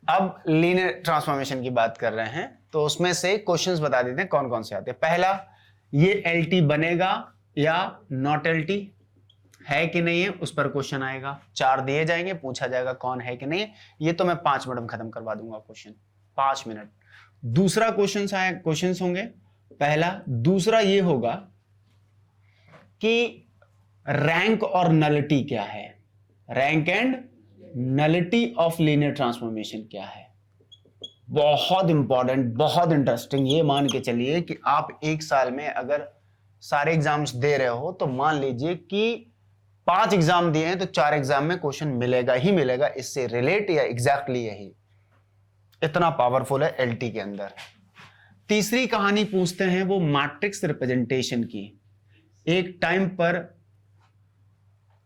अब linear transformation की बात कर रहे हैं तो उसमें से क्वेश्चंस बता देते हैं कौन कौन से आते हैं। पहला, ये एलटी बनेगा या नॉट एलटी है कि नहीं है, उस पर क्वेश्चन आएगा। 4 दिए जाएंगे, पूछा जाएगा कौन है कि नहीं है। ये तो मैं 5 मिनट में खत्म करवा दूंगा क्वेश्चन, 5 मिनट। दूसरा क्वेश्चन होंगे, पहला। दूसरा ये होगा कि रैंक और नलिटी क्या है, rank and nullity of linear transformation क्या है। बहुत इंपॉर्टेंट, बहुत इंटरेस्टिंग। ये मान के चलिए कि आप एक साल में अगर सारे एग्जाम्स दे रहे हो तो मान लीजिए कि 5 एग्जाम दिए हैं तो 4 एग्जाम में क्वेश्चन मिलेगा ही मिलेगा इससे रिलेट या एग्जैक्टली यही। इतना पावरफुल है एलटी के अंदर। तीसरी कहानी पूछते हैं वो मैट्रिक्स रिप्रेजेंटेशन की। एक टाइम पर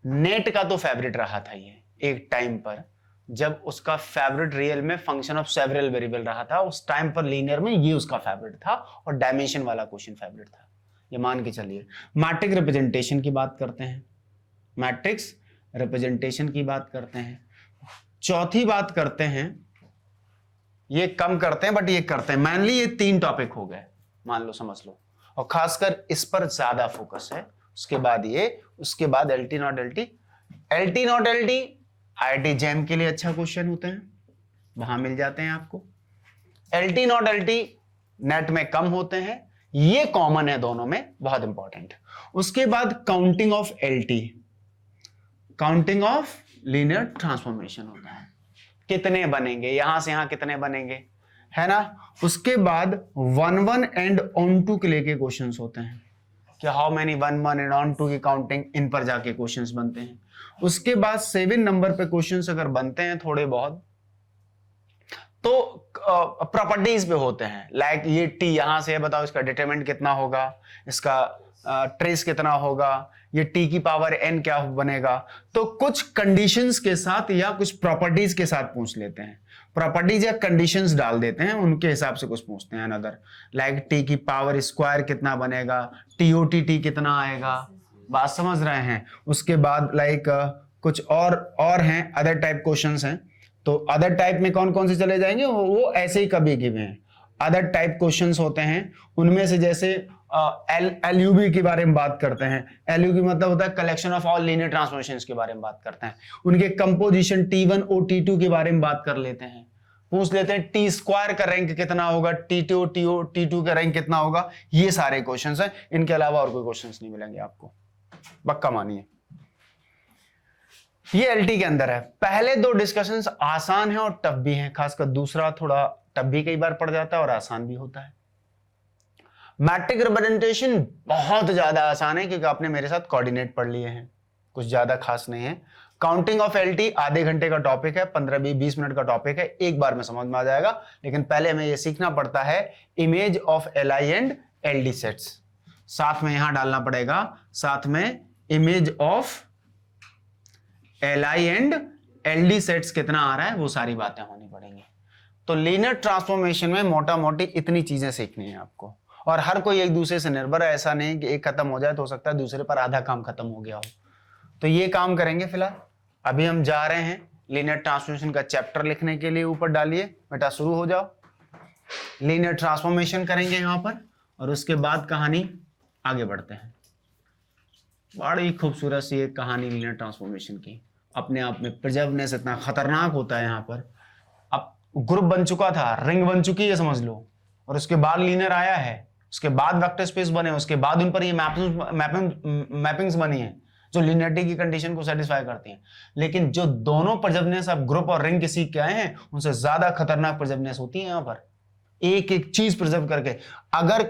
नेट का तो फेवरेट रहा था ये, एक टाइम पर जब उसका फेवरेट रियल में फंक्शन ऑफ सेवरल वेरिएबल रहा था, उस टाइम पर लीनियर में ये उसका फेवरेट था और डायमेंशन वाला क्वेश्चन फेवरेट था, ये मान के चलिए। मैट्रिक्स रिप्रेजेंटेशन की बात करते हैं, मैट्रिक्स रिप्रेजेंटेशन की बात करते हैं। चौथी बात करते हैं, ये कम करते हैं बट ये करते हैं, मेनली ये 3 टॉपिक हो गए, मान लो समझ लो, और खासकर इस पर ज्यादा फोकस है। उसके बाद ये, उसके बाद LT not LT. LT not LT IIT jam के लिए अच्छा क्वेश्चन होते हैं, वहां मिल जाते हैं आपको। एलटी नॉट एलटी नेट में कम होते हैं, ये कॉमन है दोनों में, बहुत इंपॉर्टेंट। उसके बाद counting of LT, counting of linear transformation होता है, कितने बनेंगे, यहां से यहां कितने बनेंगे, है ना। उसके बाद 1 1 एंड ऑन टू के लेके क्वेश्चंस होते हैं कि how many 1 1 and onto की काउंटिंग, इन पर जाके क्वेश्चंस बनते हैं। उसके बाद 7 नंबर पे क्वेश्चंस अगर बनते हैं थोड़े बहुत तो प्रॉपर्टीज पे होते हैं, लाइक ये टी यहां से है, बताओ इसका डिटरमिनेंट कितना होगा, इसका ट्रेस कितना होगा, ये टी की पावर n क्या बनेगा। तो कुछ कंडीशंस के साथ या कुछ प्रॉपर्टीज के साथ पूछ लेते हैं, प्रॉपर्टीज या कंडीशंस डाल देते हैं, उनके हिसाब से कुछ पूछते हैं अनदर, लाइक टी की पावर स्क्वायर कितना बनेगा, टीओटी कितना आएगा, बात समझ रहे हैं। उसके बाद लाइक कुछ और हैं, अदर टाइप क्वेश्चंस हैं। तो अदर टाइप में कौन कौन से चले जाएंगे, वो ऐसे ही कभी गिवे हैं। अदर टाइप क्वेश्चंस होते हैं, उनमें से जैसे एलयूबी के बारे में बात करते हैं। एलयूबी मतलब होता है collection of all linear transformations के बारे में बात करते हैं। उनके कंपोजिशन T1 और T2 के बारे में बात कर लेते हैं, पूछ लेते हैं टी स्क्वायर का रैंक कितना होगा, T2 का रैंक कितना होगा। ये सारे क्वेश्चंस हैं, इनके अलावा और कोई क्वेश्चंस नहीं मिलेंगे आपको, पक्का मानिए। ये एलटी के अंदर है। पहले 2 डिस्कशंस आसान है और टफ भी हैं, खासकर दूसरा थोड़ा टफ भी कई बार पड़ जाता है और आसान भी होता है। मैट्रिक्स रिप्रेजेंटेशन बहुत ज्यादा आसान है क्योंकि आपने मेरे साथ कोऑर्डिनेट पढ़ लिए हैं, कुछ ज्यादा खास नहीं है। काउंटिंग ऑफ एलटी आधे घंटे का टॉपिक है, 15-20 मिनट का टॉपिक है, एक बार में समझ में आ जाएगा। लेकिन पहले हमें यह सीखना पड़ता है image of LI and LD sets, साथ में यहां डालना पड़ेगा, साथ में image of LI and LD sets कितना आ रहा है, वो सारी बातें होनी पड़ेंगी। तो लीनियर ट्रांसफॉर्मेशन में मोटा मोटी इतनी चीजें सीखनी है आपको, और हर कोई एक दूसरे से निर्भर है, ऐसा नहीं कि एक खत्म हो जाए तो हो सकता है दूसरे पर आधा काम खत्म हो गया हो। तो ये काम करेंगे फिलहाल। अभी हम जा रहे हैं लीनियर ट्रांसफॉर्मेशन का चैप्टर लिखने के लिए, ऊपर डालिए बेटा, शुरू हो जाओ। लीनियर ट्रांसफॉर्मेशन करेंगे यहां पर, और उसके बाद कहानी आगे बढ़ते हैं। बड़ी खूबसूरत सी एक कहानी लीनियर ट्रांसफॉर्मेशन की, अपने आप में प्रिजर्वनेस इतना खतरनाक होता है। यहाँ पर अब ग्रुप बन चुका था, रिंग बन चुकी है समझ लो, और उसके बाद लीनियर आया है, उसके बाद वेक्टर स्पेस बने, उसके बाद उन पर ये मैपिंग्स बनी है जो लीनियरिटी की कंडीशन को सेटिस्फाई करती हैं। लेकिन जो दोनों प्रिजर्वनेस अब ग्रुप और रिंग के सीख के आए हैं, उनसे ज्यादा खतरनाक प्रिजर्वनेस होती है यहाँ पर, एक एक चीज प्रिजर्व करके। अगर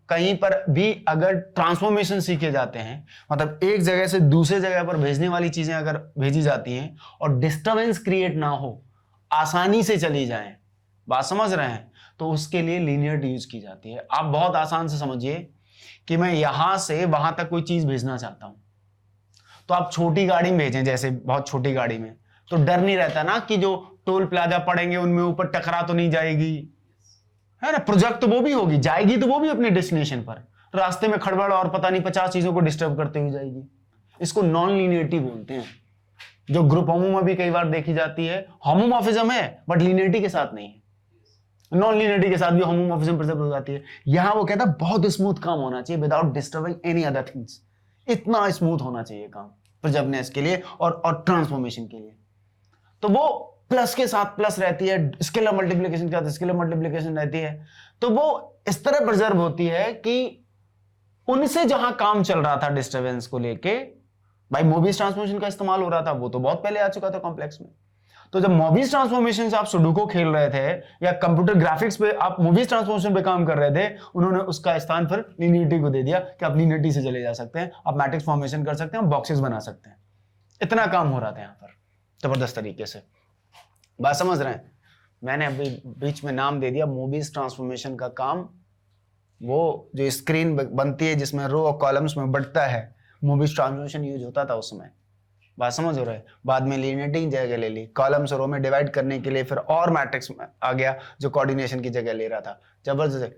कहीं पर भी अगर ट्रांसफॉर्मेशन सीखे जाते हैं, मतलब एक जगह से दूसरे जगह पर भेजने वाली चीजें अगर भेजी जाती हैं और डिस्टर्बेंस क्रिएट ना हो, आसानी से चली जाएं, बात समझ रहे हैं, तो उसके लिए लीनियरिटी यूज की जाती है। आप बहुत आसान से समझिए कि मैं यहां से वहां तक कोई चीज भेजना चाहता हूं, तो आप छोटी गाड़ी में भेजें, जैसे बहुत छोटी गाड़ी में, तो डर नहीं रहता ना कि जो टोल प्लाजा पड़ेंगे उनमें ऊपर टकरा तो नहीं जाएगी, है ना। प्रोजेक्ट तो वो भी होगी, जाएगी तो वो भी अपने डेस्टिनेशन पर, रास्ते में खड़बड़ और पता नहीं 50 चीजों को डिस्टर्ब करते हुए जाएगी। इसको नॉन लीनियरिटी बोलते हैं, जो ग्रुप होमो में भी कई बार देखी जाती है। होमोमॉर्फिज्म है बट लीनियरिटी के साथ नहीं है, नॉन लीनियरिटी के साथ भी होमोमॉर्फिज्म प्रिजर्व हो जाती है। यहां वो कहता है बहुत स्मूथ काम होना चाहिए without disturbing any other things, इतना स्मूथ होना चाहिए काम प्रिजर्वनेस के लिए और ट्रांसफॉर्मेशन के लिए। तो वो प्लस के साथ प्लस रहती है, स्केलर मल्टीप्लिकेशन के साथ स्केलर मल्टीप्लिकेशन रहती है। तो वो इस तरह प्रिजर्व होती है कि उनसे जहां काम चल रहा था डिस्टर्बेंस को लेके, भाई मोबियस ट्रांसफॉर्मेशन का इस्तेमाल हो रहा था, वो तो बहुत पहले आ चुका था कॉम्प्लेक्स में। तो जब मोबियस ट्रांसफॉर्मेशन से आप सुडोकू खेल रहे थे या कंप्यूटर ग्राफिक्स पे आप मोबियस ट्रांसफॉर्मेशन पे काम कर रहे थे, उन्होंने उसका स्थान फिर लीनियरिटी को दे दिया कि आप लीनियरिटी से चले जा सकते हैं, आप मैट्रिक्स फॉर्मेशन कर सकते हैं, बॉक्सेस बना सकते हैं। इतना काम हो रहा था यहां पर जबरदस्त तरीके से। बात समझ रहे हैं? मैंने अभी बीच में नाम दे दिया मोबियस ट्रांसफॉर्मेशन का काम। वो जो स्क्रीन बनती है जिसमें रो और कॉलम्स में बढ़ता है, मोबियस ट्रांसफॉर्मेशन यूज होता था उसमें। बात समझ हो रहा है? बाद में लीनियरिटी जगह ले ली, कॉलम्स और रो में डिवाइड करने के लिए फिर और मैट्रिक्स आ गया जो कोऑर्डिनेशन की जगह ले रहा था। जबरदस्त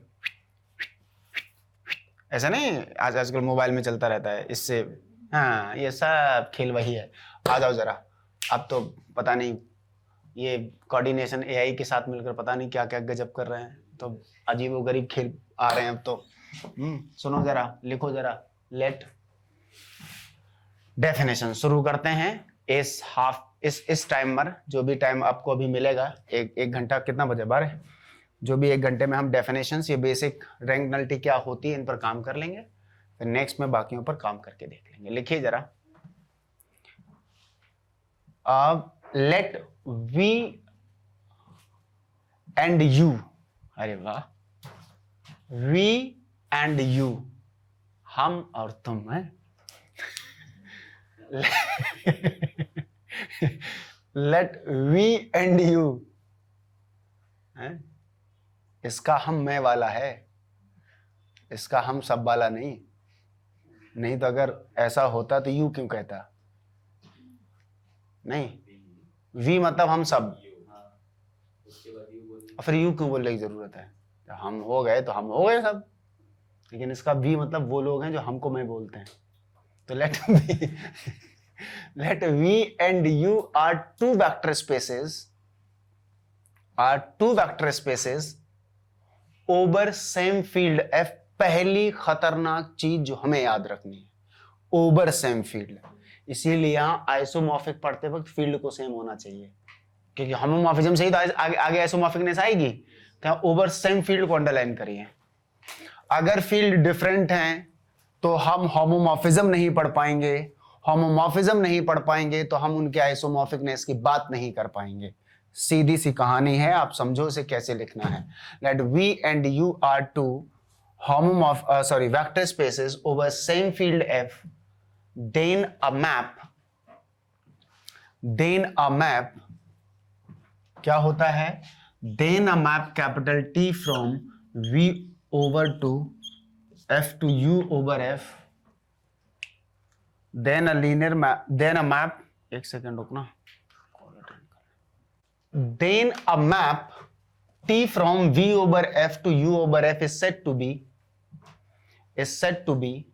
ऐसा नहीं आजकल मोबाइल में चलता रहता है इससे। हाँ, ये सब खेल वही है। आ जाओ जरा, अब तो पता नहीं ये कोऑर्डिनेशन एआई के साथ मिलकर पता नहीं क्या क्या गजब कर रहे हैं, तो अजीबोगरीब खेल आ रहे हैं अब तो। सुनो जरा, लिखो जरा, लेट डेफिनेशन शुरू करते हैं। इस टाइमर, जो भी टाइम आपको अभी मिलेगा, एक घंटा, कितना बजे 12, जो भी 1 घंटे में हम डेफिनेशंस, ये बेसिक रैंक नलिटी क्या होती है, इन पर काम कर लेंगे। फिर नेक्स्ट में बाकियों पर काम करके देख लेंगे। लिखिए जरा, लेट वी एंड यू, अरे वाह, वी एंड यू, हम और तुम हैं। लेट वी एंड यू, इसका हम मैं वाला है, इसका हम सब वाला नहीं। नहीं तो अगर ऐसा होता तो यू क्यों कहता? नहीं, वी मतलब हम सब, फिर यू क्यों बोलने की जरूरत है? हम हो गए तो हम हो गए सब, लेकिन इसका वी मतलब वो लोग हैं जो हमको मैं बोलते हैं। तो let V and U are two vector spaces over same field F. पहली खतरनाक चीज जो हमें याद रखनी है, ओवर सेम फील्ड। इसीलिए यहां आइसोमॉर्फिक पढ़ते वक्त फील्ड को सेम होना चाहिए, क्योंकि होमोमॉर्फिज्म से ही तो आगे आइसोमॉर्फिकनेस आएगी। तो ओवर सेम फील्ड को अंडरलाइन करिए। अगर फील्ड डिफरेंट हैं तो हम होमोमॉर्फिज्म नहीं पढ़ पाएंगे, होमोमॉर्फिज्म नहीं पढ़ पाएंगे तो हम उनके आइसोमॉर्फिकनेस की बात नहीं कर पाएंगे। सीधी सी कहानी है, आप समझो इसे कैसे लिखना है। Let V and U are two vector spaces over same field F, then a map क्या होता है? then a map capital T from V over to F to U over F, then a linear map, then a map, एक second रुकना, then a map T from V over F to U over F is said to be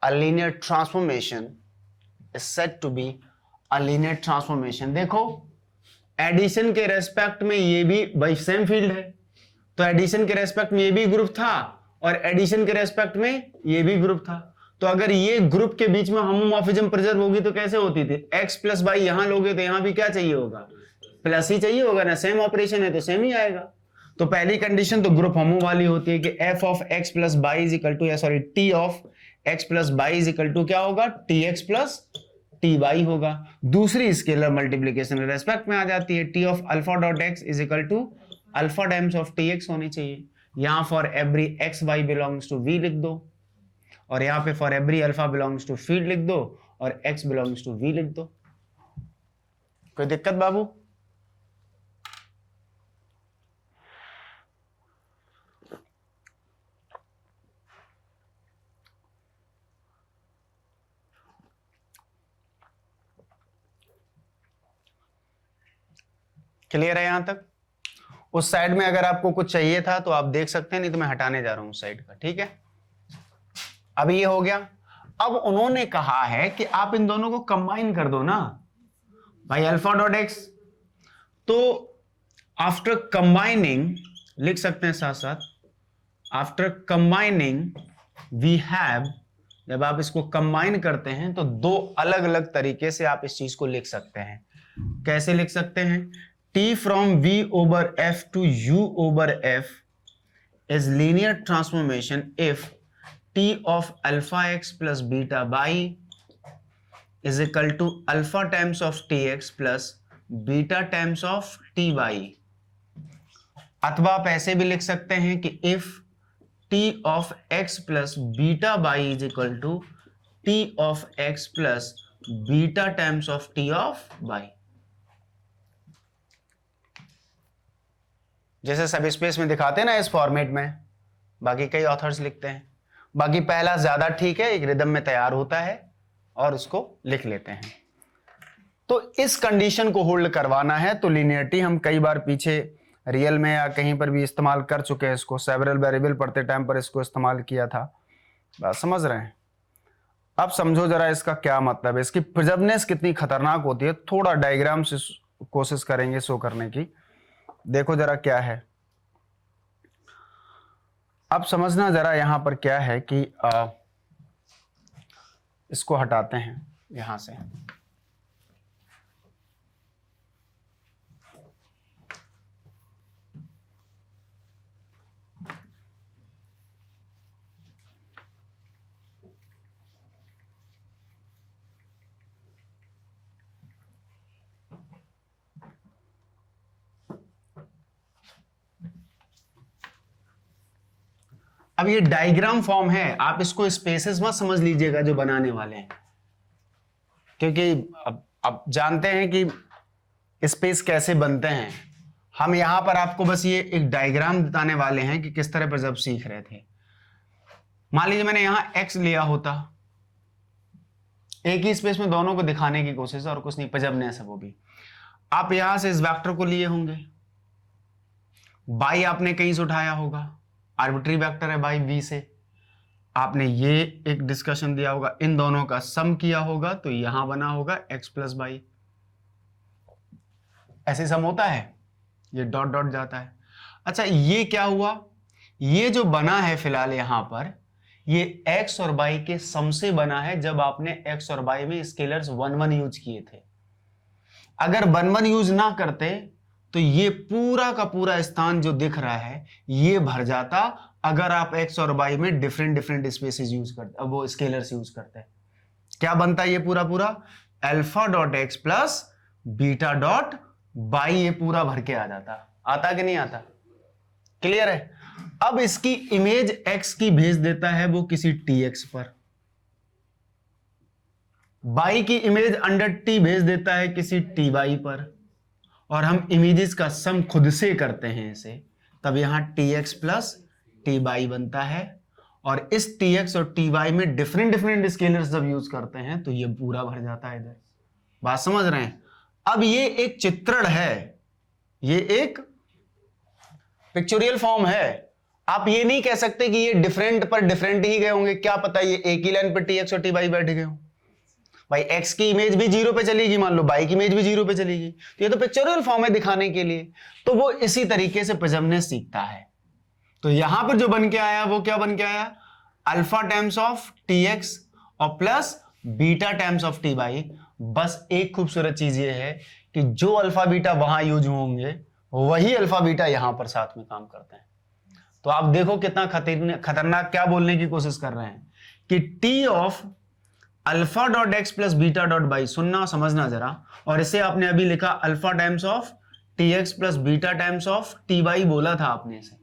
a linear transformation, is said to be a linear transformation। देखो, addition के respect में ये भी भाई same field है, तो addition के respect में ये भी ग्रुप था और एडिशन के रेस्पेक्ट में ये भी ग्रुप था। तो अगर ये ग्रुप के बीच में होमोमॉर्फिज्म प्रिजर्व होगी तो कैसे होती थी? x प्लस वाई यहां लोगे तो यहां भी क्या चाहिए होगा? प्लस ही चाहिए होगा ना, सेम ऑपरेशन है तो सेम ही आएगा। तो पहली कंडीशन तो ग्रुप होमो वाली होती है कि f of x plus by is equal to, या sorry t of x plus by is equal to क्या होगा? tx प्लस टी वाई होगा। दूसरी स्केलर मल्टीप्लीकेशन रेस्पेक्ट में आ जाती है, T of alpha dot X is equal to alpha times of T X होनी चाहिए। यहां for every X Y belongs to V लिख दो, और यहां पे for every alpha belongs to field लिख दो, और एक्स बिलोंग्स टू वी लिख दो। कोई दिक्कत बाबू? क्लियर है यहां तक? उस साइड में अगर आपको कुछ चाहिए था तो आप देख सकते हैं, नहीं तो मैं हटाने जा रहा हूं उस साइड का। ठीक है, अब ये हो गया। अब उन्होंने कहा है कि आप इन दोनों को कंबाइन कर दो ना, भाई अल्फा डॉट एक्स, तो आफ्टर कंबाइनिंग लिख सकते हैं साथ साथ, आफ्टर कंबाइनिंग वी हैव, जब आप इसको कंबाइन करते हैं तो दो अलग अलग तरीके से आप इस चीज को लिख सकते हैं। कैसे लिख सकते हैं? t from v over f to u over f is linear transformation if t of alpha x plus beta y is equal to alpha times of tx plus beta times of ty। अथवा आप ऐसे भी लिख सकते हैं कि if t of x plus beta y is equal to t of x plus beta times of t of y। जैसे सब स्पेस में दिखाते हैं ना इस फॉर्मेट में, बाकी कई ऑथर्स लिखते हैं। बाकी पहला ज्यादा ठीक है, एक रिदम में तैयार होता है और उसको लिख लेते हैं। तो इस कंडीशन को होल्ड करवाना है तो लीनियरिटी हम कई बार पीछे रियल में या कहीं पर भी इस्तेमाल कर चुके हैं, इसको सेवरल वेरिएबल पढ़ते टाइम पर इसको इस्तेमाल किया था। बात समझ रहे हैं? अब समझो जरा इसका क्या मतलब है, इसकी प्रिजर्वनेस कितनी खतरनाक होती है। थोड़ा डायग्राम से कोशिश करेंगे शो करने की। देखो जरा क्या है, अब समझना जरा यहां पर क्या है कि इसको हटाते हैं यहां से। अब ये डायग्राम फॉर्म है, आप इसको स्पेसेस मत समझ लीजिएगा जो बनाने वाले हैं, क्योंकि अब जानते हैं कि स्पेस कैसे बनते हैं। हम यहां पर आपको बस ये एक डायग्राम बताने वाले हैं कि किस तरह पर जब सीख रहे थे। मान लीजिए मैंने यहां x लिया होता, एक ही स्पेस में दोनों को दिखाने की कोशिश और कुछ नहीं, पजबने से वो भी। आप यहां से इस वेक्टर को लिए होंगे, y आपने कहीं से उठाया होगा, आर्बिट्री वेक्टर है भाई v से, आपने ये एक डिस्कशन दिया होगा, इन दोनों का सम किया होगा तो यहां बना होगा x प्लस वाई। ऐसे सम होता है, ये डॉट डॉट जाता है। अच्छा ये क्या हुआ, ये जो बना है फिलहाल यहां पर, ये x और y के सम से बना है जब आपने x और y में स्केलर्स 1 1 यूज किए थे। अगर 1 1 यूज ना करते तो ये पूरा का पूरा स्थान जो दिख रहा है ये भर जाता, अगर आप x और y में डिफरेंट डिफरेंट स्पेसेस यूज करते, वो स्केलर्स यूज करते। क्या बनता है ये पूरा पूरा? Alpha dot x plus beta dot y, ये पूरा भर के आ जाता। आता कि नहीं आता? क्लियर है? अब इसकी इमेज x की भेज देता है वो किसी tx पर, y की इमेज अंडर t भेज देता है किसी ty पर, और हम इमेजेस का सम खुद से करते हैं इसे, तब यहां tx प्लस ty बनता है। और इस tx और ty में डिफरेंट डिफरेंट स्केलर्स जब यूज करते हैं तो ये पूरा भर जाता है इधर। बात समझ रहे हैं? अब ये एक चित्रण है, ये एक पिक्चोरियल फॉर्म है। आप ये नहीं कह सकते कि ये डिफरेंट पर डिफरेंट ही गए होंगे, क्या पता ये एक ही लाइन पर tx और ty बैठ गए हों। भाई x की इमेज भी 0 पे चलेगी, मान लो y की इमेज भी 0 पे चलेगी, तो ये तो पिक्चोरियल फॉर्म है दिखाने के लिए। तो वो इसी तरीके से प्रिजर्वनेस सीखता है। तो यहां पर जो बन के आया वो क्या बन के आया? अल्फा टाइम्स ऑफ tx और plus beta times of ty। बस एक खूबसूरत चीज ये है कि जो अल्फा बीटा वहां यूज होंगे वही अल्फा बीटा यहां पर साथ में काम करते हैं। तो आप देखो कितना खतरनाक क्या बोलने की कोशिश कर रहे हैं कि t of alpha dot X plus beta dot Y, सुनना समझना जरा, और इसे आपने अभी लिखा alpha times of T X plus beta times of T Y बोला था आपने इसे।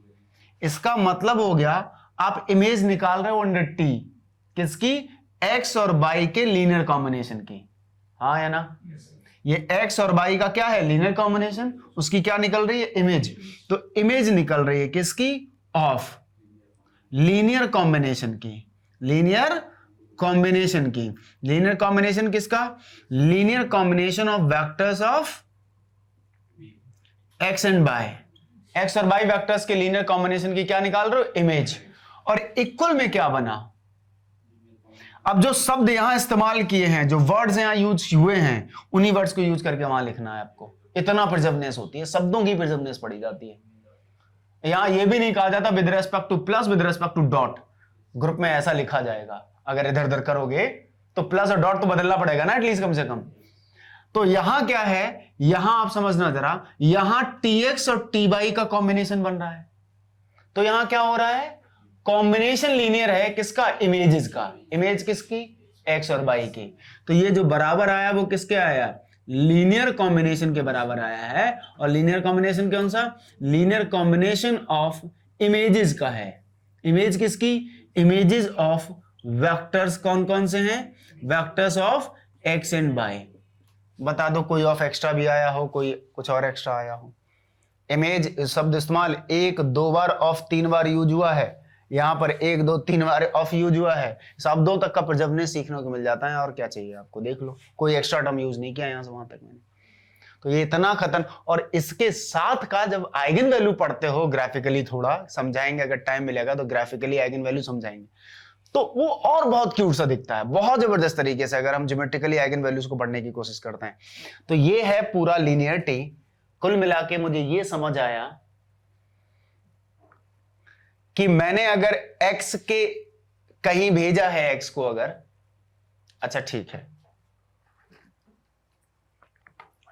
इसका मतलब हो गया आप इमेज निकाल रहे हो अंडर टी, किसकी? एक्स और वाई के लीनियर कॉम्बिनेशन की। हाँ या ना? ये एक्स और वाई का क्या है? Linear combination. उसकी क्या निकल रही है? इमेज। तो इमेज निकल रही है किसकी? ऑफ लीनियर कॉम्बिनेशन की। लीनियर कॉम्बिनेशन की। लीनियर कॉम्बिनेशन किसका? Linear combination of vectors of X and Y. X और वाई वेक्टर्स के लीनियर कॉम्बिनेशन की क्या निकाल रहे हो? इमेज। और इक्वल में क्या बना? अब जो शब्द यहां इस्तेमाल किए हैं, जो वर्ड्स यहां यूज हुए हैं, उन्हीं वर्ड्स को यूज करके वहां लिखना है आपको। इतना प्रिजर्वनेस होती है, शब्दों की प्रिजर्वनेस पड़ी जाती है। यहां यह भी नहीं कहा जाता with respect two plus, with respect to dot. Group में ऐसा लिखा जाएगा, अगर इधर उधर करोगे तो प्लस और डॉट तो बदलना पड़ेगा ना एटलीस्ट, कम से कम। तो यहां क्या है, यहां आप समझना जरा, यहां tx और ty का कॉम्बिनेशन बन रहा है। तो यहां क्या हो रहा है, कॉम्बिनेशन लीनियर है किसका, इमेजेस का। इमेज किसकी, x और y की। तो ये जो बराबर आया वो किसके आया, लीनियर कॉम्बिनेशन के बराबर आया है। और लीनियर कॉम्बिनेशन कौन सा, लीनियर कॉम्बिनेशन ऑफ इमेजेस का है। इमेज किसकी, इमेजेस ऑफ वेक्टर्स। कौन कौन से हैं, vectors of x and y। बता दो कोई ऑफ एक्स्ट्रा भी आया हो, कोई कुछ और एक्स्ट्रा आया हो। इमेज शब्द इस्तेमाल 1 2 बार, ऑफ 3 बार यूज हुआ है। यहां पर 1 2 3 बार ऑफ यूज हुआ है। शब्दों तक का प्रिजर्वनेस सीखने को मिल जाता है, और क्या चाहिए आपको, देख लो कोई एक्स्ट्रा टर्म यूज नहीं किया यहां से वहां तक मैंने। तो ये इतना खतरन। और इसके साथ का जब आइगन वैल्यू पढ़ते हो, ग्राफिकली थोड़ा समझाएंगे, अगर टाइम मिलेगा तो ग्राफिकली आइगन वैल्यू समझाएंगे, तो वो और बहुत क्यूट सा दिखता है, बहुत जबरदस्त तरीके से, अगर हम ज्योमेट्रिकली आइगन वैल्यूज को पढ़ने की कोशिश करते हैं। तो ये है पूरा लीनियरिटी। कुल मिला के मुझे ये समझ आया कि मैंने अगर x के कहीं भेजा है, x को अगर, अच्छा ठीक है,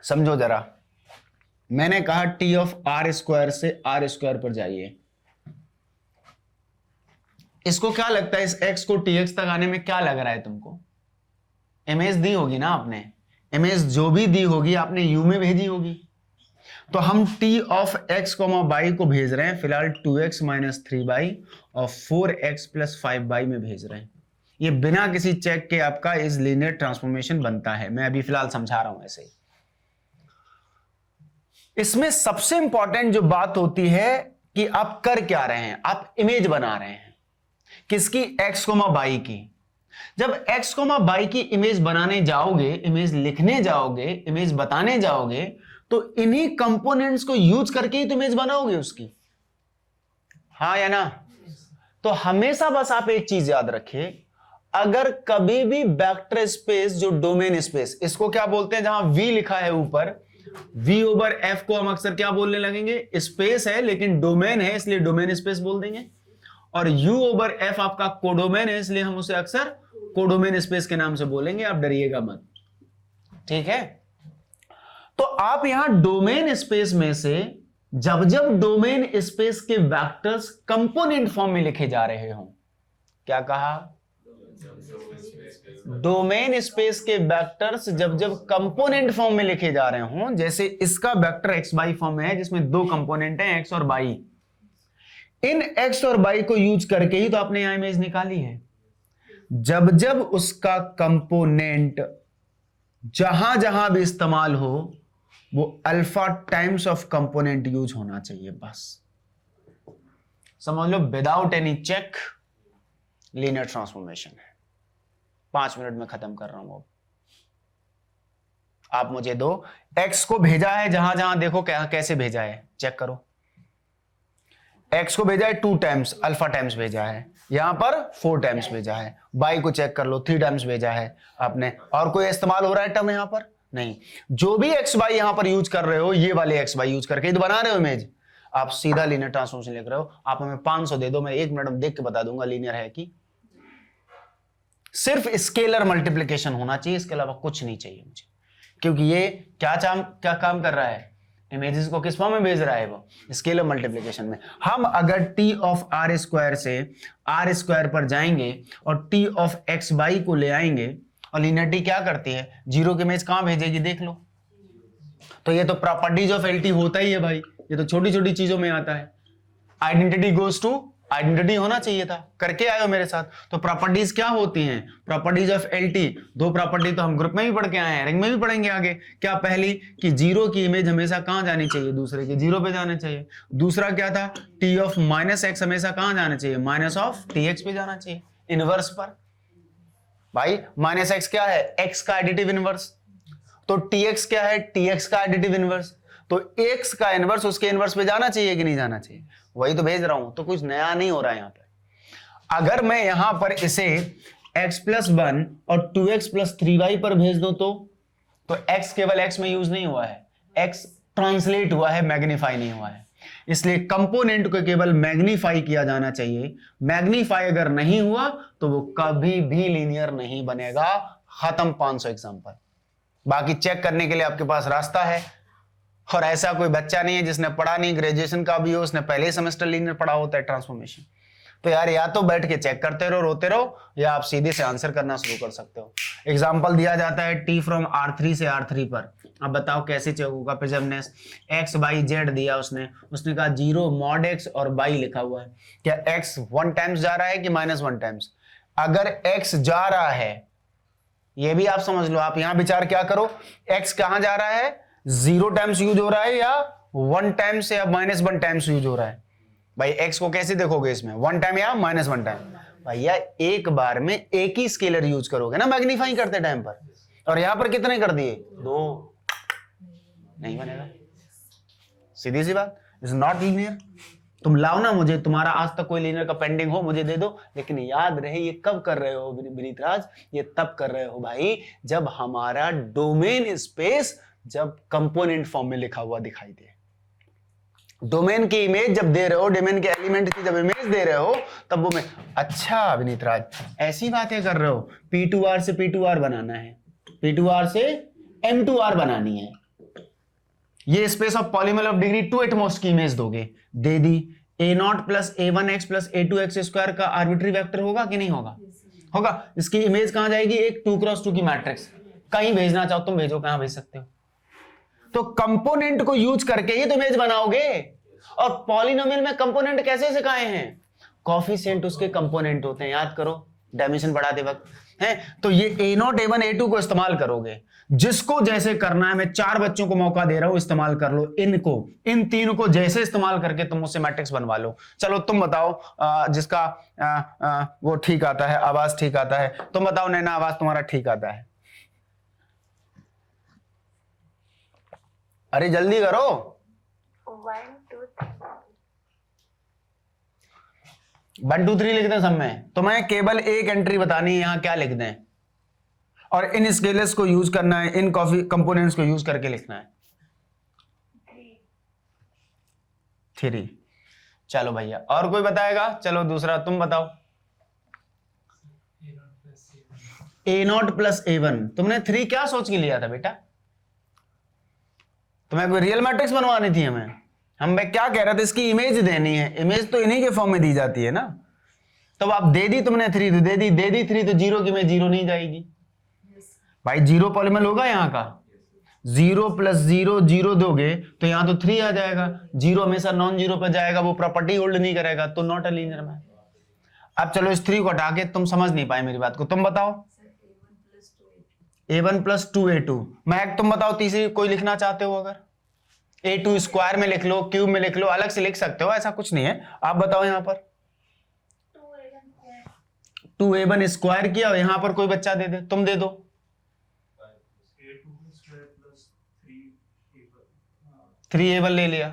समझो जरा, मैंने कहा t ऑफ r स्क्वायर से r स्क्वायर पर जाइए। इसको क्या लगता है, इस x को tx तक आने में क्या लग रहा है तुमको, इमेज दी होगी ना आपने, इमेज जो भी दी होगी आपने u में भेजी होगी। तो हम t ऑफ x, y को भेज रहे हैं फिलहाल 2x माइनस 3y और 4x प्लस 5y में भेज रहे हैं। ये बिना किसी चेक के आपका इस लीनियर ट्रांसफॉर्मेशन बनता है। मैं अभी फिलहाल समझा रहा हूं ऐसे ही। इसमें सबसे इंपॉर्टेंट जो बात होती है कि आप कर क्या रहे हैं, आप इमेज बना रहे हैं किसकी, x, y की। जब x, y की इमेज बनाने जाओगे, इमेज लिखने जाओगे, इमेज बताने जाओगे, तो इन्हीं कंपोनेंट्स को यूज करके ही तो इमेज बनाओगे उसकी, हाँ या ना। तो हमेशा बस आप एक चीज याद रखिए, अगर कभी भी वेक्टर स्पेस जो डोमेन स्पेस, इसको क्या बोलते हैं, जहां v लिखा है ऊपर, v ओवर f को हम अक्सर क्या बोलने लगेंगे, स्पेस है लेकिन डोमेन है इसलिए डोमेन स्पेस बोल देंगे। और u ओवर f आपका कोडोमेन है इसलिए हम उसे अक्सर कोडोमेन स्पेस के नाम से बोलेंगे, आप डरिएगा मत, ठीक है। तो आप यहां डोमेन स्पेस में से जब जब डोमेन स्पेस के वेक्टर्स कंपोनेंट फॉर्म में लिखे जा रहे हो, क्या कहा, डोमेन स्पेस के वेक्टर्स जब जब कंपोनेंट फॉर्म में लिखे जा रहे हो, जैसे इसका वेक्टर एक्स वाई फॉर्म में है जिसमें दो कंपोनेंट हैं एक्स और वाई, इन एक्स और वाई को यूज करके ही तो आपने यहां इमेज निकाली है। जब जब उसका कंपोनेंट जहां जहां भी इस्तेमाल हो वो alpha times of component use होना चाहिए, बस समझ लो, without any check linear transformation है। 5 मिनट में खत्म कर रहा हूं। अब आप मुझे दो, एक्स को भेजा है जहां जहां देखो कैसे भेजा है, चेक करो। एक्स को भेजा है 2 टाइम्स, अल्फा टाइम्स भेजा है, यहां पर 4 टाइम्स भेजा है। वाई को चेक कर लो, 3 टाइम्स भेजा है आपने। और कोई इस्तेमाल हो रहा है टर्म यहां पर नहीं। जो भी एक्स वाई यहां पर यूज कर रहे हो, ये वाले एक्स वाई यूज करके तो बना रहे हो इमेज। आप सीधा लीनियर ट्रांसफॉर्मेशन लिख रहे हो। आप हमें 500 दे दो, मैं 1 मिनट में देख के बता दूंगा लीनियर है कि। सिर्फ स्केलर मल्टीप्लिकेशन होना चाहिए, इसके अलावा कुछ नहीं चाहिए मुझे, क्योंकि ये क्या काम कर रहा है, इमेजेस को किस फॉर्म में भेज रहा है, वो स्केलर मल्टीप्लिकेशन में। हम अगर t ऑफ r स्क्वायर से r स्क्वायर पर जाएंगे और t ऑफ एक्स वाई को ले आएंगे, और लीनियरिटी क्या करती है, जीरो की इमेज कहां भेजेगी, देख लो। तो ये तो प्रॉपर्टीज ऑफ एलटी होता ही है भाई, ये तो छोटी छोटी चीजों में आता है। आइडेंटिटी गोज टू आइडेंटिटी होना चाहिए था, करके आए हो मेरे साथ। तो प्रॉपर्टीज क्या होती हैं, प्रॉपर्टीज ऑफ एलटी। 2 प्रॉपर्टी तो हम ग्रुप में भी पढ़ के आए हैं, रिंग में भी पढ़ेंगे आगे। क्या, पहली कि जीरो की इमेज हमेशा कहां जानी चाहिए, दूसरे के जीरो पे जाना चाहिए। दूसरा क्या था, टी ऑफ माइनस एक्स हमेशा कहां जाना चाहिए, माइनस ऑफ टी एक्स पे जाना चाहिए, इनवर्स पर। भाई माइनस एक्स क्या है, एक्स का एडिटिव इनवर्स। तो टी एक्स क्या है, टी एक्स का एडिटिव इनवर्स। तो एक्स का इनवर्स उसके इनवर्स पे जाना चाहिए कि नहीं जाना चाहिए, वही तो भेज रहा हूं। तो कुछ नया नहीं हो रहा है यहां पर। अगर मैं यहां पर इसे x प्लस 1 और 2x प्लस 3y पर भेज दो तो x केवल x में यूज नहीं हुआ है, x ट्रांसलेट हुआ है, मैग्नीफाई नहीं हुआ है। इसलिए कंपोनेंट को केवल मैग्नीफाई किया जाना चाहिए। मैग्नीफाई अगर नहीं हुआ तो वो कभी भी लीनियर नहीं बनेगा। खत्म 500 एग्जांपल। बाकी चेक करने के लिए आपके पास रास्ता है, और ऐसा कोई बच्चा नहीं है जिसने पढ़ा नहीं, ग्रेजुएशन का भी हो, उसने पहले सेमेस्टर लीनियर पढ़ा होता है ट्रांसफॉर्मेशन। तो यार या तो बैठ के चेक करते रहो, रोते रहो, या आप सीधे से आंसर करना शुरू कर सकते हो। एग्जाम्पल दिया जाता है t फ्रॉम R3 से R3 पर। अब बताओ कैसे चेक होगा? प्रिजमनेस x y z दिया उसने कहा 0 mod x और y लिखा हुआ है। क्या x 1 टाइम्स जा रहा है कि -1 टाइम्स? अगर x जा रहा है, ये भी आप समझ लो, आप यहां विचार क्या करो, x कहां जा रहा है? 0 टाइम्स यूज हो रहा है या 1 टाइम्स या -1 टाइम्स यूज हो रहा है? भाई x को कैसे देखोगे इसमें, 1 टाइम या -1 टाइम? भैया एक बार में एक ही स्केलर यूज करोगे ना मैग्नीफाई करते टाइम पर, और यहां पर कितने कर दिए? 2, नहीं बनेगा। सीधी सी बात, इज नॉट लीनियर। तुम लाओ ना, मुझे तुम्हारा आज तक कोई लीनियर का पेंडिंग हो मुझे दे दो, लेकिन याद रहे ये कब कर रहे हो विनीत राज? ये तब कर रहे हो भाई जब हमारा डोमेन स्पेस जब कंपोनेंट फॉर्म में लिखा हुआ दिखाई दे। डोमेन की इमेज जब दे रहे हो, डोमेन के एलिमेंट की जब इमेज दे रहे हो, तब वो में अच्छा विनीत राज ऐसी बातें कर रहे हो, P2R से P2R बनाना है, P2R से M2R बनानी है, ये space of polymer of degree 2 एटमॉस्ट की इमेज दोगे, दे दी। A0 plus A1x plus A2x square का आर्बिट्री वेक्टर होगा कि नहीं होगा? होगा। इसकी इमेज कहां जाएगी? एक 2x2 की मैट्रिक्स। कहीं भेजना चाहो तुम भेजो, कहां भेज सकते हो? तो कंपोनेंट को यूज करके ही तो इमेज बनाओगे। और पॉलिनोमियल में कंपोनेंट कैसे सिखाए हैं? कोफिशिएंट उसके कंपोनेंट होते हैं, याद करो डायमेंशन बढ़ाते वक्त है। तो ये A0 A1 A2 को इस्तेमाल करोगे, जिसको जैसे करना है। मैं 4 बच्चों को मौका दे रहा हूं, इस्तेमाल कर लो इनको, इन 3 को जैसे इस्तेमाल करके तुम उससे मैट्रिक्स बनवा लो। चलो तुम बताओ, जिसका वो ठीक आता है, आवाज ठीक आता है, तुम बताओ नैना, आवाज तुम्हारा ठीक आता है? अरे जल्दी करो। 1 2 3 लिख दें सब में? तुम्हें केवल एक एंट्री बतानी है, यहां क्या लिख दें, और इन स्केलर्स को यूज करना है, इन कॉफी कंपोनेंट्स को यूज करके लिखना है। 3। चलो भैया, और कोई बताएगा? चलो दूसरा तुम बताओ। A0 plus A1। तुमने 3 क्या सोच के लिया था बेटा? तुम्हें कोई रियल मैट्रिक्स बनवानी थी हमें? हम क्या कह रहे थे, इसकी इमेज देनी है। इमेज तो इन्हीं के फॉर्म में दी जाती है ना। तो आप दे दी तुमने 3, तो दे दी 3, तो 0 की में 0 नहीं जाएगी भाई। 0 पॉलीमर होगा यहाँ का, 0 प्लस 0 0 दोगे तो यहां तो 3 आ जाएगा। 0 हमेशा नॉन 0 पर जाएगा, वो प्रॉपर्टी होल्ड नहीं करेगा, तो नॉट अ लीनियर मैप। अब चलो इस 3 को हटा के, तुम समझ नहीं पाए मेरी बात को, तुम बताओ। A1 plus 2 A2। मैं तुम बताओ तीसरी कोई लिखना चाहते हो? अगर A2 स्क्वायर में लिख लो, क्यूब में लिख लो, अलग से लिख सकते हो, ऐसा कुछ नहीं है। आप बताओ यहां पर 2A1 स्क्वायर किया, और यहां पर कोई बच्चा दे दे, तुम दे दो। 3A1 ले लिया।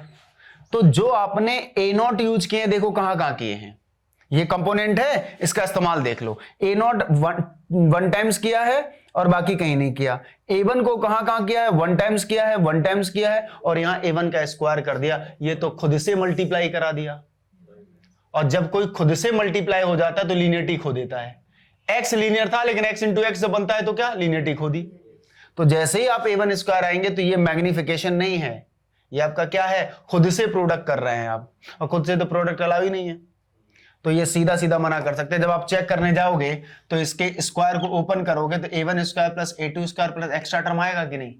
तो जो आपने A0 यूज किए, देखो कहां कहां किए हैं। ये कंपोनेंट है, इसका इस्तेमाल देख लो। A0 1 टाइम्स किया है और बाकी कहीं नहीं किया। A1 को कहां कहां किया है? 1 टाइम्स किया है, 1 टाइम्स किया है, और यहां A1 का स्क्वायर कर दिया। ये तो खुद से मल्टीप्लाई करा दिया। और जब कोई खुद से मल्टीप्लाई हो जाता है तो लीनियरिटी खो देता है। x लीनियर था, लेकिन x इंटू एक्स जब बनता है तो क्या? लीनियरिटी खो दी। तो जैसे ही आप A1 स्क्वायर आएंगे तो ये मैग्निफिकेशन नहीं है, ये आपका क्या है? खुद से प्रोडक्ट कर रहे हैं आप, और खुद से तो प्रोडक्ट अलाउ ही नहीं है, तो ये सीधा सीधा मना कर सकते हैं। जब आप चेक करने जाओगे तो इसके स्क्वायर को ओपन करोगे तो A1 square plus A2 square plus extra term आएगा कि नहीं?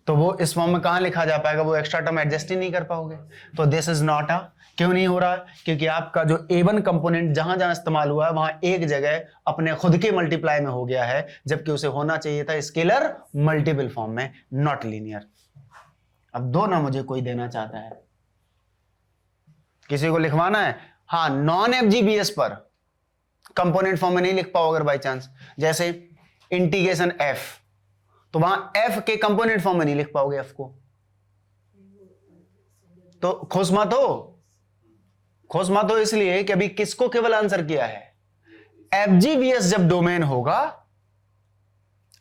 तो वो इस फॉर्म में कहां लिखा जा पाएगा? वो एक्स्ट्रा टर्म एडजस्ट ही नहीं कर पाओगे। तो दिस इज नॉट अ, क्यों नहीं हो रहा? क्योंकि आपका जो A1 कंपोनेंट जहां जहां इस्तेमाल हुआ है वहां एक जगह अपने खुद के मल्टीप्लाई में हो गया है, जबकि उसे होना चाहिए था स्केलर मल्टीपल फॉर्म में, नॉट लीनियर। अब दो ना, मुझे कोई देना चाहता है, किसी को लिखवाना है? हाँ, नॉन FGBS पर कंपोनेंट फॉर्म में नहीं लिख पाओ अगर बाई चांस, जैसे इंटीग्रेशन f, तो वहां f के कंपोनेंट फॉर्म में नहीं लिख पाओगे f को। तो खुश मत हो इसलिए कि अभी किसको केवल आंसर किया है? FGVS जब डोमेन होगा,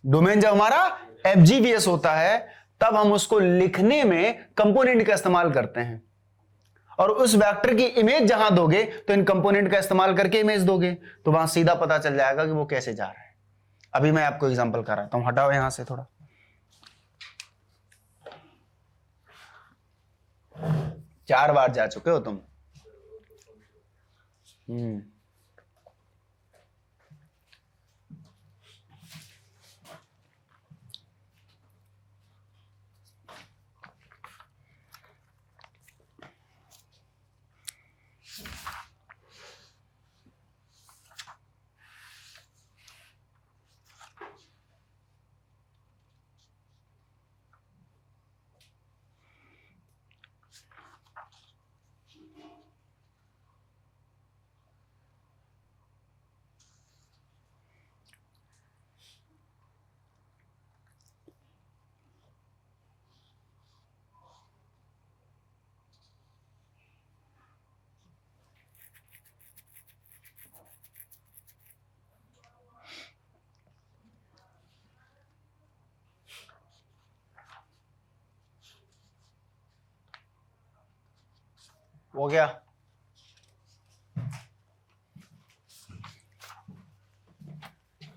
डोमेन जब हमारा FGVS होता है, तब हम उसको लिखने में कंपोनेंट का इस्तेमाल करते हैं, और उस वेक्टर की इमेज जहां दोगे तो इन कंपोनेंट का इस्तेमाल करके इमेज दोगे, तो वहां सीधा पता चल जाएगा कि वो कैसे जा रहा है। अभी मैं आपको एग्जांपल कराता हूं, हटाओ यहां से थोड़ा। 4 बार जा चुके हो तुम। हो गया।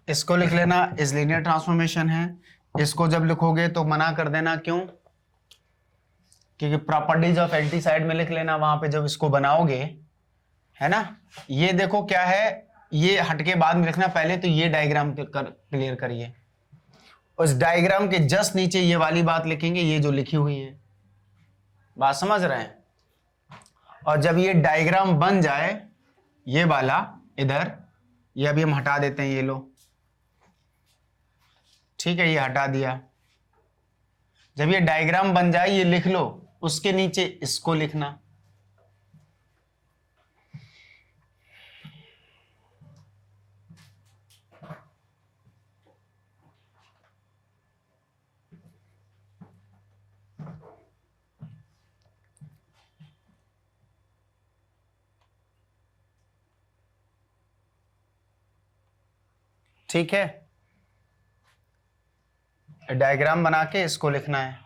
इसको लिख लेना, इस लीनियर ट्रांसफॉर्मेशन है। इसको जब लिखोगे तो मना कर देना, क्यों? क्योंकि प्रॉपर्टीज ऑफ एंटी साइड में लिख लेना वहां पे जब इसको बनाओगे, है ना। ये देखो क्या है, ये हटके बाद में लिखना, पहले तो ये डायग्राम क्लियर करिए। उस डायग्राम के जस्ट नीचे ये वाली बात लिखेंगे, ये जो लिखी हुई है, बात समझ रहे हैं। और जब ये डायग्राम बन जाए, ये वाला इधर, ये अभी हम हटा देते हैं, ये लो, ठीक है, ये हटा दिया। जब ये डायग्राम बन जाए, ये लिख लो, उसके नीचे इसको लिखना। ठीक है, डायग्राम बना के इसको लिखना है।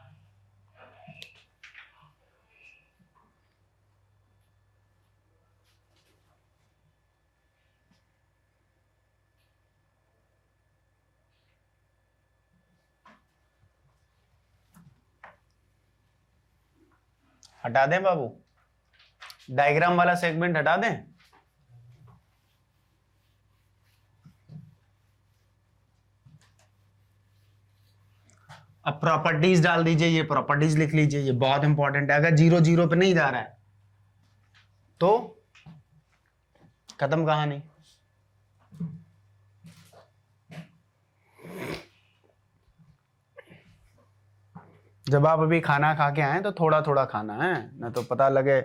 हटा दें बाबू, डायग्राम वाला सेगमेंट हटा दें। अब प्रॉपर्टीज डाल दीजिए, ये प्रॉपर्टीज लिख लीजिए, ये बहुत इंपॉर्टेंट है। अगर 0 0 पे नहीं जा रहा है तो खत्म कहानी। जब आप अभी खाना खा के आए तो थोड़ा थोड़ा खाना है, ना तो पता लगे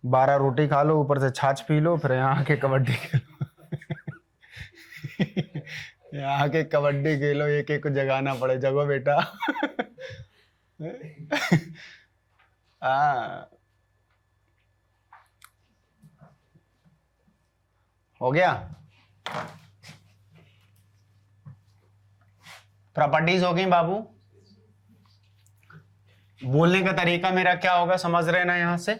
12 रोटी खा लो, ऊपर से छाछ पी लो, फिर यहाँ आके कबड्डी खेलो। यहाँ आके कबड्डी खेलो, एक एक को जगाना पड़े, जगो बेटा। हो गया, प्रॉपर्टीज हो गई बाबू। बोलने का तरीका मेरा क्या होगा, समझ रहे ना। यहां से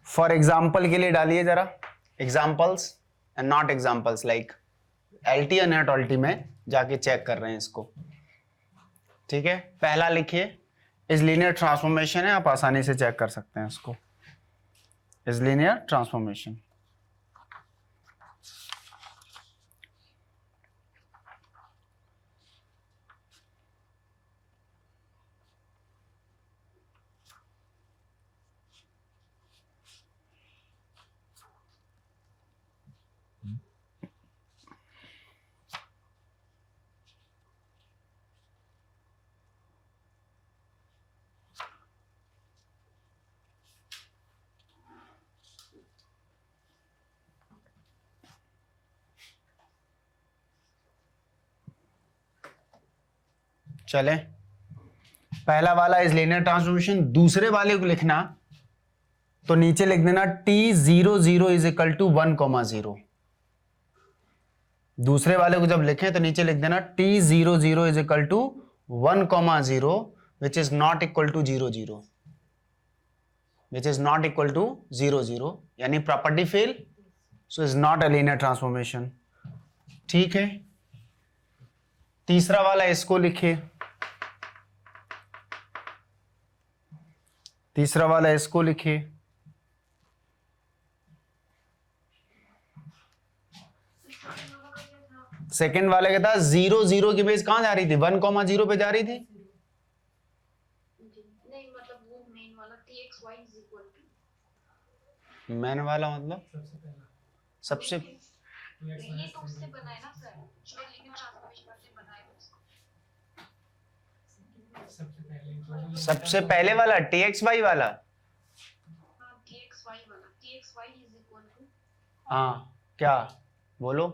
फॉर एग्जाम्पल के लिए डालिए जरा, examples and not examples, like LT और नॉट एलटी में जाके चेक कर रहे हैं इसको, ठीक है। पहला लिखिए, इस लीनियर ट्रांसफॉर्मेशन है, आप आसानी से चेक कर सकते हैं इसको, इस लीनियर ट्रांसफॉर्मेशन। चले, पहला वाला इज लीनियर ट्रांसफॉर्मेशन। दूसरे वाले को लिखना तो नीचे लिख देना T00 इज इक्वल टू 1,0, दूसरे वाले को जब लिखें तो नीचे लिख देना t00 is equal to 1,0 which is not equal to 0,0, which is not equal to 0,0, यानी property fail, so is not a linear transformation. ठीक है, तीसरा वाला इसको लिखिए, तीसरा वाला इसको लिखिए। सेकेंड वाले का था 0,0 की बेस कहां जा रही थी, 1,0 पे जा रही थी। नहीं मतलब वो मेन वाला txy is equal to, man वाला मतलब सबसे ये तो उससे बना है ना सर, जो लीनियर ट्रांसफॉर्मेशन से बना है उसको। सबसे पहले वाला txy वाला, हाँ txy वाला, txy is equal to, हाँ क्या बोलो,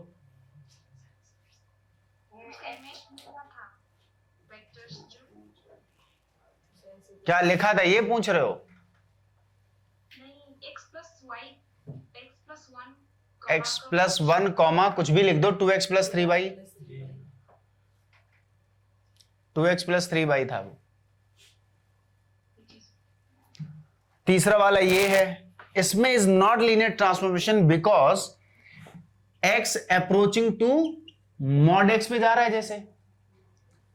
था वेक्टर्स जो क्या लिखा था ये पूछ रहे हो। नहीं x प्लस 1 कॉमा कुछ भी लिख दो, 2x plus 3y, 2x plus 3y था वो। तीसरा वाला ये है, इसमें is not linear transformation because x approaching to mod x पे जा रहा है। जैसे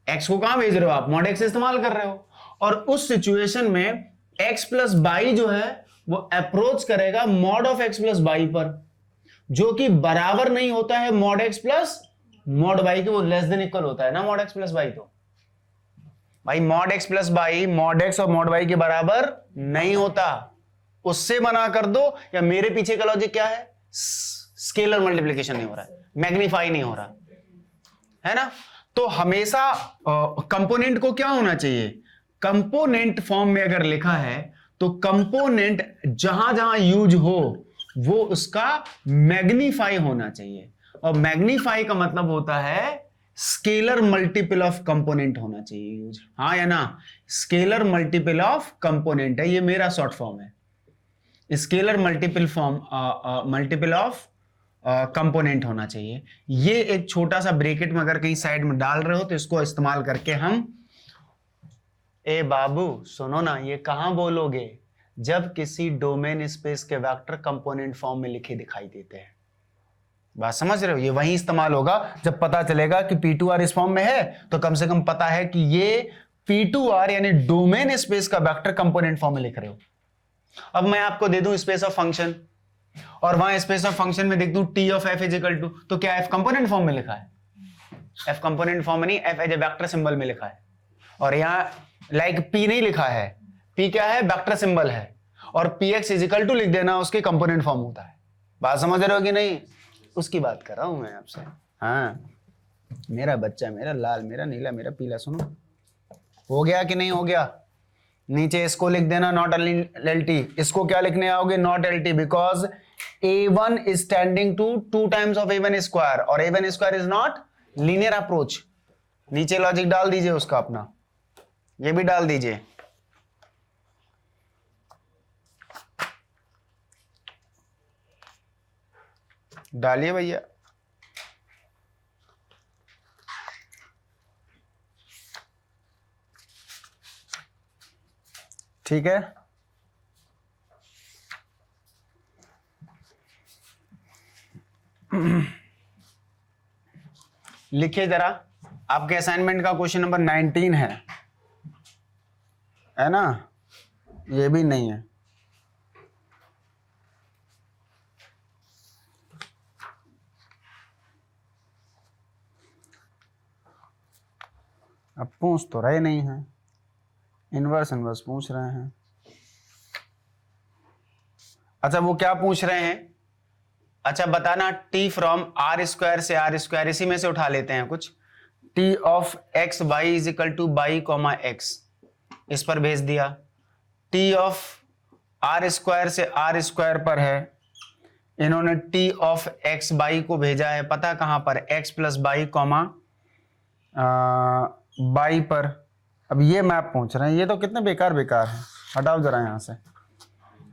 x को कहां भेज रहे हो आप, मॉड x इस्तेमाल कर रहे हो, और उस सिचुएशन में x प्लस बाई जो है वो अप्रोच करेगा mod of x plus by पर, जो कि बराबर नहीं होता है mod x plus mod by के, वो लेस देन इक्वल होता है ना मॉड x प्लस बाई। तो भाई mod x plus by mod x और मॉड बाई के बराबर नहीं होता, उससे मना कर दो। या मेरे पीछे का लॉजिक क्या है, स्केलर मल्टीप्लिकेशन नहीं हो रहा है, मैग्नीफाई नहीं हो रहा है ना। तो हमेशा कंपोनेंट को क्या होना चाहिए, कंपोनेंट फॉर्म में अगर लिखा है तो कंपोनेंट जहां जहां यूज हो वो उसका मैग्नीफाई होना चाहिए, और मैग्नीफाई का मतलब होता है स्केलर मल्टीपल ऑफ कंपोनेंट होना चाहिए यूज, हाँ या ना। स्केलर मल्टीपल ऑफ कंपोनेंट है, ये मेरा शॉर्ट फॉर्म है, स्केलर मल्टीपल ऑफ कंपोनेंट होना चाहिए। ये एक छोटा सा ब्रैकेट में अगर कहीं साइड में डाल रहे हो तो इसको इस्तेमाल करके हम, ए बाबू सुनो ना, ये कहां बोलोगे जब किसी डोमेन स्पेस के वेक्टर कंपोनेंट फॉर्म में लिखे दिखाई देते हैं। बात समझ रहे हो, ये वहीं इस्तेमाल होगा जब पता चलेगा कि P2R इस फॉर्म में है, तो कम से कम पता है कि ये P2R यानी डोमेन स्पेस का वेक्टर कंपोनेंट फॉर्म में लिख रहे हो। अब मैं आपको दे दूं स्पेस ऑफ फंक्शन, और वहां स्पेस ऑफ फंक्शन में देख दूं T of f is equal to, तो क्या f कंपोनेंट फॉर्म में लिखा है, f कंपोनेंट फॉर्म में नहीं, f as a vector symbol में लिखा है। और यहां लाइक P नहीं लिखा है, P क्या है, वेक्टर सिंबल है, और px इज इक्वल टू लिख देना, उसके कंपोनेंट फॉर्म होता है। बात समझ रहे हो कि नहीं, उसकी बात कर रहा हूं मैं आपसे। हाँ मेरा बच्चा, मेरा लाल, मेरा नीला, मेरा पीला, सुनो हो गया कि नहीं हो गया। नीचे इसको लिख देना नॉट एल टी, इसको क्या लिखने आओगे, not L T, because a1 is standing to 2 times of a1 square, और a1 square is not linear approach. नीचे लॉजिक डाल दीजिए उसका अपना, ये भी डाल दीजिए। डालिए भैया। ठीक है, लिखिए जरा, आपके असाइनमेंट का क्वेश्चन नंबर 19 है ना, ये भी नहीं है। अब पूछ तो रहे नहीं हैं, इनवर्स इनवर्स पूछ रहे हैं। अच्छा वो क्या पूछ रहे हैं, अच्छा बताना, t फ्रॉम आर स्क्वायर से आर स्क्वायर, इसी में से उठा लेते हैं कुछ, t of x y is equal two by comma x, इस पर भेज दिया। t ऑफ आर स्क्वायर से आर स्क्वायर पर है, इन्होंने t ऑफ x बाई को भेजा है पता कहां पर, x plus by comma by पर। अब ये मैप पूछ रहे हैं, ये तो कितने बेकार बेकार है, हटाओ जरा यहां से।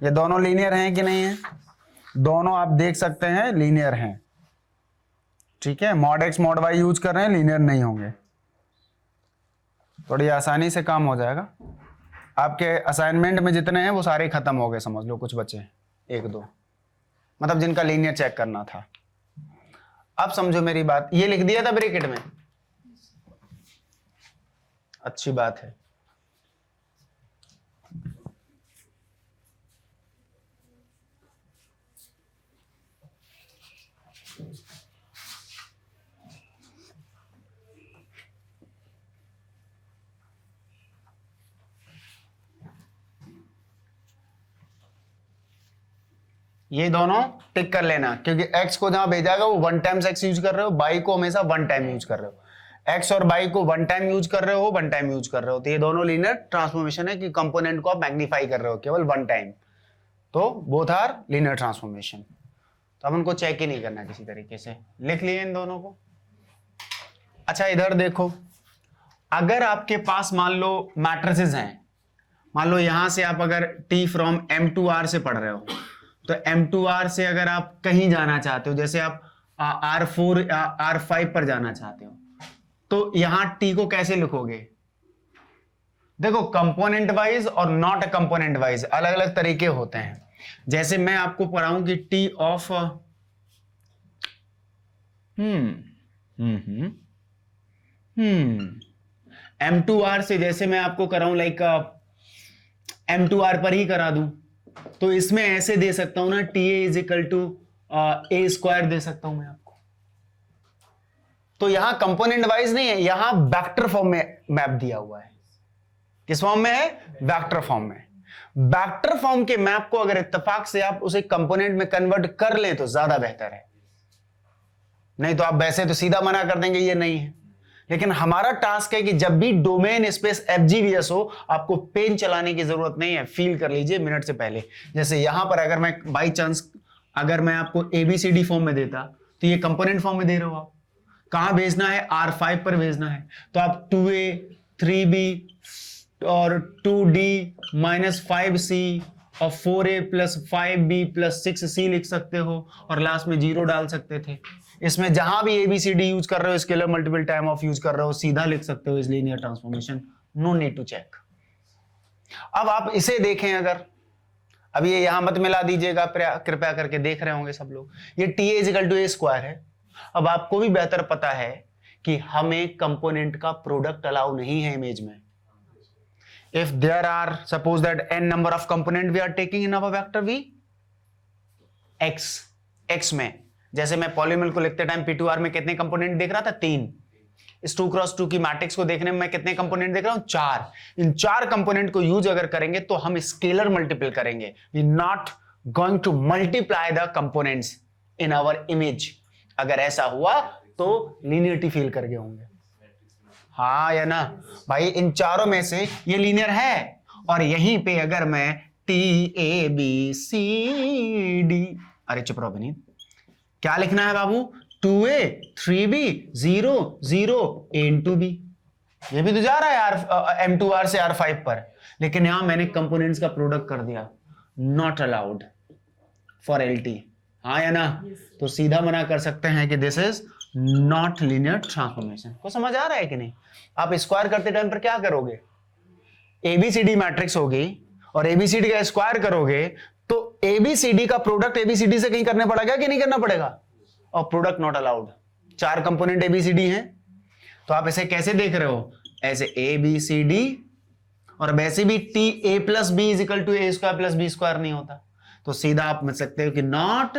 ये दोनों लीनियर हैं कि नहीं है, दोनों आप देख सकते हैं लीनियर हैं, ठीक है, mod X mod Y use कर रहे हैं, लीनियर नहीं होंगे। थोड़ी आसानी से काम हो जाएगा। आपके असाइनमेंट में जितने हैं वो सारे खत्म हो गए, समझ लो, कुछ बचे एक दो, मतलब जिनका लीनियर चेक करना था। अब समझो मेरी बात, ये लिख दिया था ब्रैकेट में, अच्छी बात है। ये दोनों टिक कर लेना, क्योंकि x को जहां भेजाएगा वो 1 टाइम्स x यूज कर रहे हो, बाई को हमेशा 1 टाइम यूज कर रहे हो। x और बाई को 1 टाइम यूज कर रहे हो, 1 टाइम यूज कर रहे हो, तो ये दोनों लीनियर ट्रांसफॉर्मेशन है कि कंपोनेंट को आप मैग्नीफाई कर रहे हो केवल 1 टाइम, तो बोथ आर लीनियर ट्रांसफॉर्मेशन। तो अब उनको चेक ही नहीं करना किसी तरीके से, लिख लिए इन दोनों को। अच्छा इधर देखो, अगर आपके पास मान लो मैट्रिसेस हैं, मान लो यहां से आप अगर t from m to r से पढ़ रहे हो, तो m टू r से अगर आप कहीं जाना चाहते हो, जैसे आप r4 या r5 पर जाना चाहते हो, तो यहां t को कैसे लिखोगे? देखो कंपोनेंट वाइज और नॉट कंपोनेंट वाइज अलग अलग तरीके होते हैं। जैसे मैं आपको पढ़ाऊं कि t ऑफ m2r से, जैसे मैं आपको कराऊं लाइक m2r पर ही करा दूं, तो इसमें ऐसे दे सकता हूं ना, TA is equal to a square दे सकता हूं मैं आपको। तो यहां कंपोनेंट वाइज नहीं है, यहां वेक्टर फॉर्म में मैप दिया हुआ है। किस फॉर्म में है? वेक्टर फॉर्म में। वेक्टर फॉर्म के मैप को अगर इत्तेफाक से आप उसे कंपोनेंट में कन्वर्ट कर लें तो ज्यादा बेहतर है, नहीं तो आप वैसे तो सीधा मना कर देंगे ये नहीं है। लेकिन हमारा टास्क है कि जब भी डोमेन स्पेस FGVS हो, आपको पेन चलाने की जरूरत नहीं है, फील कर लीजिए मिनट से पहले। जैसे यहां पर अगर मैं बाई चांस अगर मैं आपको ABCD फॉर्म में देता, तो ये कंपोनेंट फॉर्म में दे रहे हो आप, कहां भेजना है? R5 पर भेजना है, तो आप 2A 3B और 2D माइनस 5C और 4A plus 5B plus 6C लिख सकते हो, और लास्ट में 0 डाल सकते थे। इसमें जहां भी ABCD यूज कर रहे हो, scalar multiple time of use कर रहे हो, सीधा लिख सकते हो इस linear transformation, no need to check. अब आप इसे देखें, अगर अब ये यहां मत मिला दीजिएगा कृपया करके, देख रहे होंगे सब लोग, ये TA equal to A square है। अब आपको भी बेहतर पता है कि हमें कंपोनेंट का प्रोडक्ट अलाउ नहीं है इमेज में। If there are, suppose that n number of component we are taking in our vector V, x में, जैसे मैं पॉलीमर को लिखते टाइम P2R में कितने कंपोनेंट देख रहा था? 3। इस 2x2 की मैट्रिक्स को देखने में मैं कितने कंपोनेंट देख रहा हूं? 4। इन 4 कंपोनेंट को यूज अगर करेंगे तो हम स्केलर मल्टीपल करेंगे, we not going to multiply the components in our image. अगर ऐसा हुआ तो लीनियरिटी फील कर गए होंगे, हाँ या ना भाई? इन चारों में से ये लीनियर है, और यहीं पे अगर मैं TABCD, अरे चुप रहो विनीत, क्या लिखना है बाबू? 2A 3B 0 0 A into B, ये भी तो जा रहा है M2R से R5 पर, लेकिन यहां मैंने कंपोनेंट्स का प्रोडक्ट कर दिया, नॉट अलाउड फॉर LT, हाँ या ना? तो सीधा मना कर सकते हैं कि this is not linear transformation. को समझ आ रहा है कि नहीं? आप स्क्वायर करते टाइम पर क्या करोगे? ABCD मैट्रिक्स होगी और ABCD का स्क्वायर करोगे, तो ABCD का प्रोडक्ट ABCD से कहीं करना पड़ेगा कि नहीं करना पड़ेगा? और product not allowed. 4 component ABCD हैं, तो आप इसे कैसे देख रहे हो? ऐसे ABCD, और वैसे भी TA plus B is equal to A square plus B square नहीं होता, तो सीधा आप समझ सकते हो कि नॉट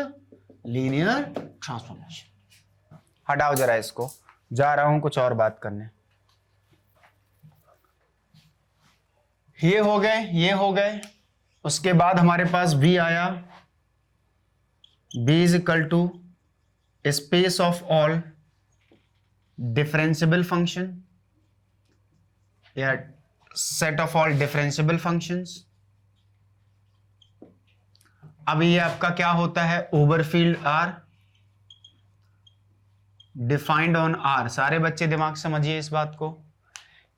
लीनियर ट्रांसफॉर्मेशन। हटाओ जरा इसको, जा रहा हूं कुछ और बात करने। ये हो गए, ये हो गए। उसके बाद हमारे पास V आया, B is equal to space of all differentiable function या set of all differentiable functions. अब ये आपका क्या होता है? Over field R defined on R। सारे बच्चे दिमाग समझिए इस बात को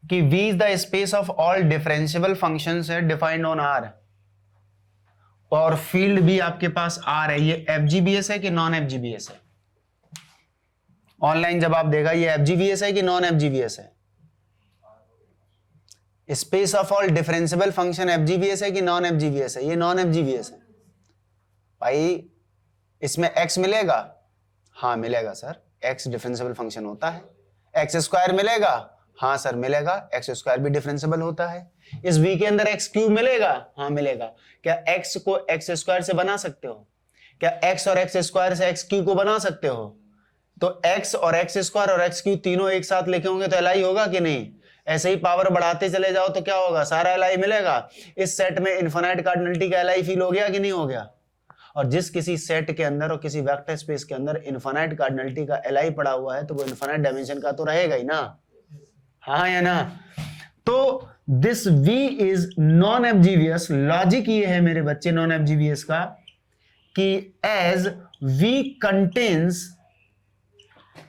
कि V is the space of all differentiable functions है डिफाइंड ऑन R, और फील्ड भी आपके पास R है। ये FGBS है कि नॉन FGBS है? ऑनलाइन जवाब देगा। ये एफजीवीएस है कि नॉन एफजीवीएस है? Space of all differentiable function FGVS है कि नॉन एफजीवीएस है? ये नॉन एफजीवीएस है भाई। इसमें x मिलेगा? हाँ मिलेगा सर, x डिफरेंशिएबल फंक्शन होता है। एक्स स्क्वायर मिलेगा? हाँ सर मिलेगा, एक्स स्क्वायर भी डिफरेंशिएबल होता है। इस v के अंदर x क्यूब मिलेगा? हाँ मिलेगा। क्या x को x स्क्वायर से बना सकते हो? क्या x और x स्क्वायर से x क्यूब को बना सकते हो? तो x और x स्क्वायर और x क्यूब तीनों एक साथ लिखे होंगे तो li होगा कि नहीं? ऐसे ही पावर बढ़ाते चले जाओ तो क्या होगा, सारा li मिलेगा। इस सेट में इनफिनाइट कार्डिनलिटी का li फील हो गया कि नहीं हो गया? और जिस किसी सेट के अंदर और किसी वेक्टर स्पेस के अंदर इनफिनाइट कार्डिनलिटी का li पड़ा हुआ है तो वो इनफिनाइट डायमेंशन का तो रहेगा ही ना, हाँ या ना? तो this v is non FGVS. Logic ये है मेरे बच्चे नॉन एफजीवीएस का कि as v contains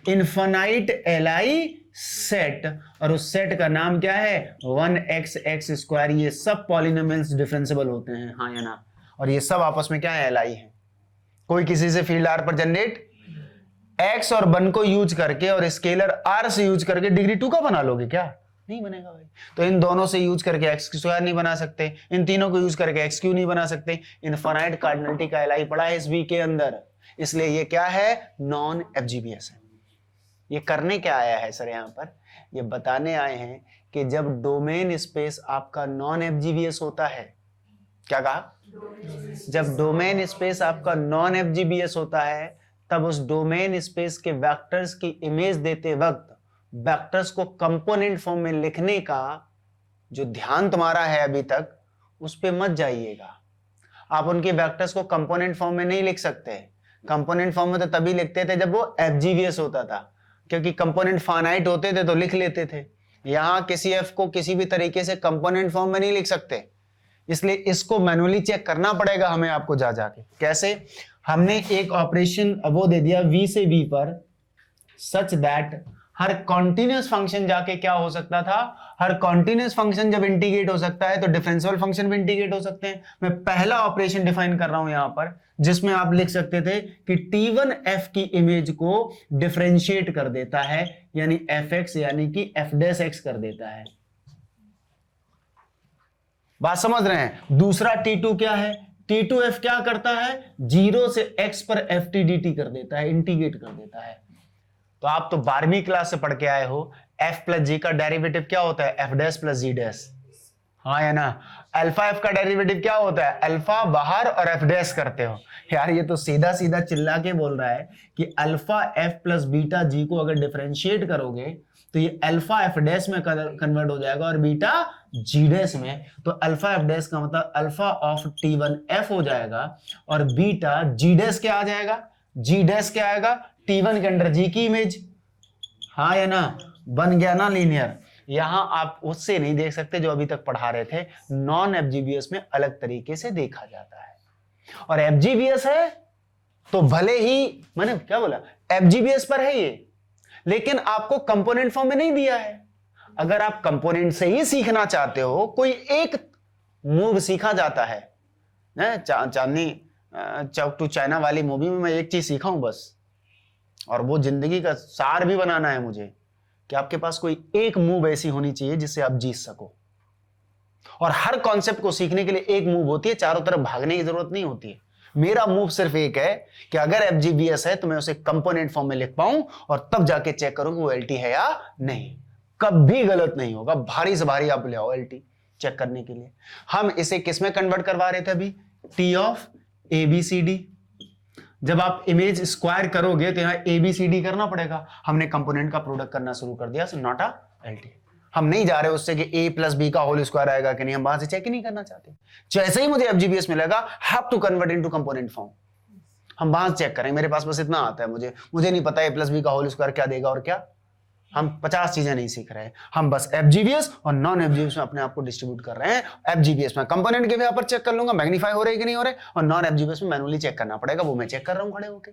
infinite li set, और उस सेट का नाम क्या है, 1x स्क्वायर। ये सब पॉलिनोमियल्स डिफरेंशिएबल होते हैं, हाँ या ना? और ये सब आपस में क्या है, li है। कोई किसी से फील्ड r पर जनरेट x और 1 को यूज करके और स्केलर r से यूज करके डिग्री 2 का बना लोगे क्या? नहीं बनेगा भाई। तो इन दोनों से यूज करके x स्क्वायर नहीं बना सकते, इन तीनों को यूज करके x क्यू नहीं बना सकते। इनफिनाइट कार्डिनलिटी का li पड़ा है इस v के अंदर, इसलिए ये क्या है, नॉन एफजीवीएस है। ये करने क्या आया है सर यहाँ पर? ये बताने आए हैं कि जब डोमेन स्पेस आपका नॉन एफजीवीएस होता है, क्या कहा? जब डोमेन स्पेस आपका नॉन एफजीवीएस होता है तब उस डोमेन स्पेस के वेक्टर्स की इमेज देते वक्त वेक्टर्स को कंपोनेंट फॉर्म में लिखने का जो ध्यान तुम्हारा है अभी तक, उस पे मत जाइएगा। आप उनके वेक्टर्स को कंपोनेंट फॉर्म में नहीं लिख सकते। कंपोनेंट फॉर्म में तो तभी लिखते थे जब वो एफजीवीएस होता था, क्योंकि कंपोनेंट फाइनाइट होते थे तो लिख लेते थे। यहां किसी एफ को किसी भी तरीके से कंपोनेंट फॉर्म में नहीं लिख सकते, इसलिए इसको मैनुअली चेक करना पड़ेगा हमें आपको जा जाके। कैसे? हमने एक ऑपरेशन वो दे दिया v से v पर, such that her continuous function जाके क्या हो सकता था, हर कॉन्टिन्यूअस फंक्शन जब इंटीग्रेट हो सकता है तो डिफरेंशियल फंक्शन भी इंटीग्रेट हो सकते हैं। मैं पहला ऑपरेशन डिफाइन कर रहा हूं यहां पर, जिसमें आप लिख सकते थे कि t1f की इमेज को डिफरेंशिएट कर देता है, यानी fx यानी कि f' कर देता है। बात समझ रहे हैं? दूसरा t2 क्या है, t2f क्या करता है, 0 से x पर ft dt कर देता है, इंटीग्रेट कर देता है। तो आप तो 12वीं क्लास से पढ़ के आए हो, f प्लस जी का डेरिवेटिव क्या होता है, f' प्लस जी डैश, हाँ या ना? अल्फा f का डेरिवेटिव क्या होता है, अल्फा बाहर और f' करते हो। यार ये तो सीधा सीधा चिल्ला के बोल रहा है कि अल्फा f प्लस बीटा जी को अगर डिफरेंशिएट करोगे तो ये अल्फा f' में कन्वर्ट हो जाएगा और बीटा g' में। तो अल्फा f' का मतलब अल्फा ऑफ t1f हो जाएगा और बीटा g' क्या आ जाएगा, g' क्या आएगा, t1 के अंदर g की इमेज, हाँ या ना? बन गया ना लीनियर। यहां आप उससे नहीं देख सकते जो अभी तक पढ़ा रहे थे, नॉन एफजीवीएस में अलग तरीके से देखा जाता है। और एफजीवीएस है तो भले ही, मैंने क्या बोला, एफजीवीएस पर है ये, लेकिन आपको कंपोनेंट फॉर्म में नहीं दिया है। अगर आप कंपोनेंट से ही सीखना चाहते हो, कोई एक मूव सीखा जाता है, चांदनी चौक टू चाइना वाली मूवी में मैं एक चीज सीखा हूं बस, और वो जिंदगी का सार भी बनाना है मुझे, कि आपके पास कोई एक मूव ऐसी होनी चाहिए जिससे आप जीत सको। और हर कॉन्सेप्ट को सीखने के लिए एक मूव होती है, चारों तरफ भागने की जरूरत नहीं होती है। मेरा मूव सिर्फ एक है कि अगर एफजीवीएस है तो मैं उसे कंपोनेंट फॉर्म में लिख पाऊं और तब जाके चेक करूं कि वो एलटी है या नहीं। कभी गलत नहीं होगा, भारी से भारी आप ले आओ एलटी चेक करने के लिए। हम इसे किस में कन्वर्ट करवा रहे थे अभी, टी ऑफ एबीसीडी। जब आप इमेज स्क्वायर करोगे तो यहां एबीसीडी करना पड़ेगा। हमने कंपोनेंट का प्रोडक्ट करना शुरू कर दिया, सो नॉट अ एलटी। हम नहीं जा रहे उससे कि a प्लस बी का होल स्क्वायर आएगा कि नहीं, हम वहां से चेक ही नहीं करना चाहते। जैसे ही मुझे एफजीवीएस मिलेगा, have to convert into component form, हम वहां से चेक करें। मेरे पास बस इतना आता है, मुझे नहीं पता a प्लस बी का होल स्क्वायर क्या देगा और क्या। हम 50 चीजें नहीं सीख रहे हैं, हम बस एफजीवीएस और नॉन एफजीवीएस में अपने आप को डिस्ट्रीब्यूट कर रहे हैं। एफजीवीएस में कंपोनेंट के यहाँ पर चेक कर लूंगा मैग्नीफाई हो रहे कि नहीं हो रहे, और नॉन एफजीवीएस में मैनुअली चेक करना पड़ेगा, वो मैं चेक कर रहा हूं खड़े होके।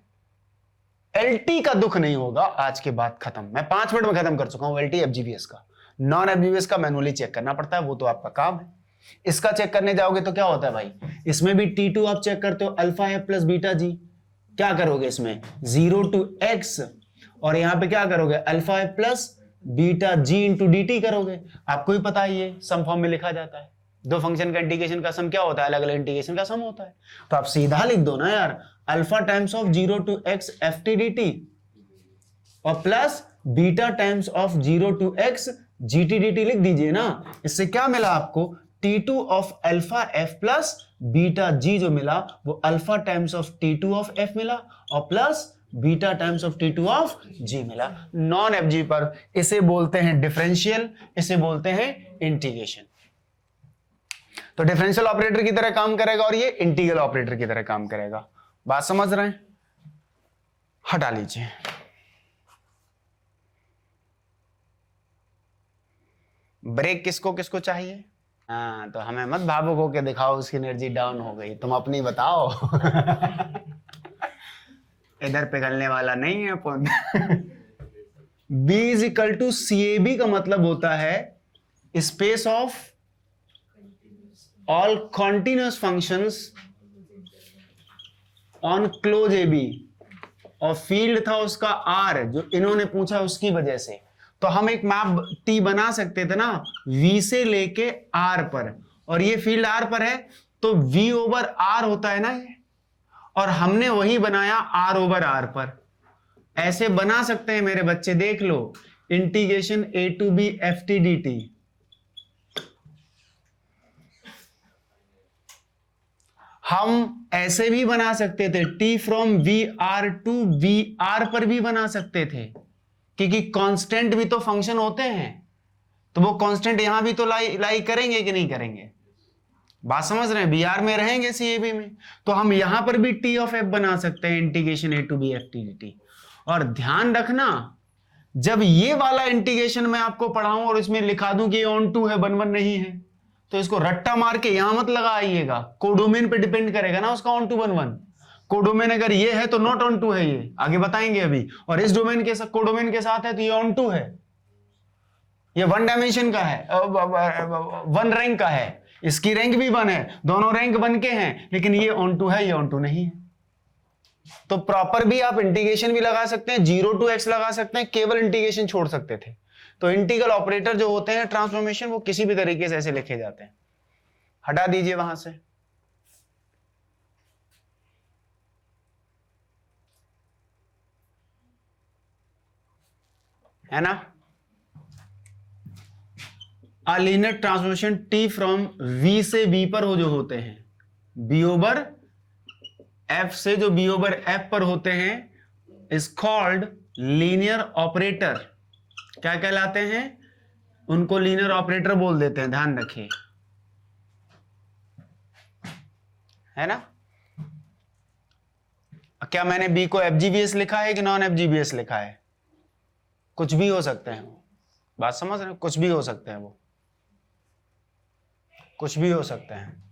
एलटी का दुख नहीं होगा, आज के बाद खत्म। मैं 5 मिनट में खत्म कर चुका हूं एलटी एफजीवीएस का। नॉन एफजीवीएस का मैनुअली चेक करना पड़ता है, वो तो आपका काम है। इसका चेक करने जाओगे तो क्या होता है भाई, इसमें भी T2 आप चेक करते हो, अल्फा है प्लस बीटा जी। क्या करोगे इसमें, 0 to x और यहाँ पे क्या करोगे, अल्फा एफ प्लस बीटा जी इंटू डी टी करोगे। आपको ही पता है ये सम फॉर्म में लिखा जाता है, दो फंक्शन का इंटीग्रेशन का सम क्या होता है, अलग अलग इंटीग्रेशन का सम होता है। तो आप सीधा लिख दो ना यार, alpha times of 0 to x f T D T और plus beta times of 0 to x g t D t लिख दीजिए ना। इससे क्या मिला आपको, T2 of alpha f plus beta g जो मिला वो alpha times of T2 of f मिला और plus beta times of T2 of g मिला नॉन एफ जी पर। इसे बोलते हैं डिफरेंशियल, इसे बोलते हैं इंटीग्रेशन। तो डिफरेंशियल ऑपरेटर की तरह काम करेगा और ये इंटीग्रल ऑपरेटर की तरह काम करेगा। बात समझ रहे हैं? हटा लीजिए। ब्रेक किसको किसको चाहिए? हाँ, तो हमें मत भावुक होके दिखाओ उसकी एनर्जी डाउन हो गई, तुम अपनी बताओ। इधर पिघलने वाला नहीं है अपन। B is equal to CAB का मतलब होता है space of all continuous functions on close AB, और फील्ड था उसका R जो इन्होंने पूछा उसकी वजह से। तो हम एक मैप T बना सकते थे ना V से लेके R पर, और ये फील्ड R पर है तो V ओवर R होता है ना ये, और हमने वही बनाया R ओवर R पर। ऐसे बना सकते हैं मेरे बच्चे, देख लो, integration A to B f T D t. हम ऐसे भी बना सकते थे, T from VR to VR पर भी बना सकते थे, क्योंकि कांस्टेंट भी तो फंक्शन होते हैं, तो वो कांस्टेंट यहां भी तो लाई करेंगे कि नहीं करेंगे? बात समझ रहे हैं? बीआर में रहेंगे सीएबी में, तो हम यहां पर भी टी ऑफ एफ बना सकते हैं, integration A to B F T D T. और ध्यान रखना, जब ये वाला इंटीग्रेशन मैं आपको पढ़ाऊं और इसमें लिखा दूं कि ऑन टू है, वन वन नहीं है, तो इसको रट्टा मार के यहां मत लगाइएगा, कोडोमेन पे डिपेंड करेगा ना उसका onto one one. Codomain अगर ये है तो नॉट ऑन टू है, ये आगे बताएंगे अभी। और इस डोमेन के साथ, कोडोमेन के साथ है तो ये ऑन टू है, ये वन डायमेंशन का है, वन रैंक का है, इसकी रैंक भी वन है, दोनों रैंक वन के हैं, लेकिन ये ऑन टू है, ये ऑन टू नहीं है। तो प्रॉपर भी आप इंटीग्रेशन भी लगा सकते हैं, 0 to x लगा सकते हैं, केवल इंटीग्रेशन छोड़ सकते थे। तो इंटीग्रल ऑपरेटर जो होते हैं ट्रांसफॉर्मेशन, वो किसी भी तरीके से ऐसे लिखे जाते हैं। हटा दीजिए वहां से। है ना? अ linear transformation T from V से B पर हो जो होते हैं, B ओवर F से जो B ओवर F पर होते हैं, इज कॉल्ड लीनियर ऑपरेटर। क्या कहलाते हैं? उनको लीनियर ऑपरेटर बोल देते हैं, ध्यान रखिए। है ना? क्या मैंने B को FGBS लिखा है कि नॉन FGBS लिखा है? कुछ भी हो सकते हैं, बात समझ रहे हैं? कुछ भी हो सकते हैं, वो कुछ भी हो सकते हैं।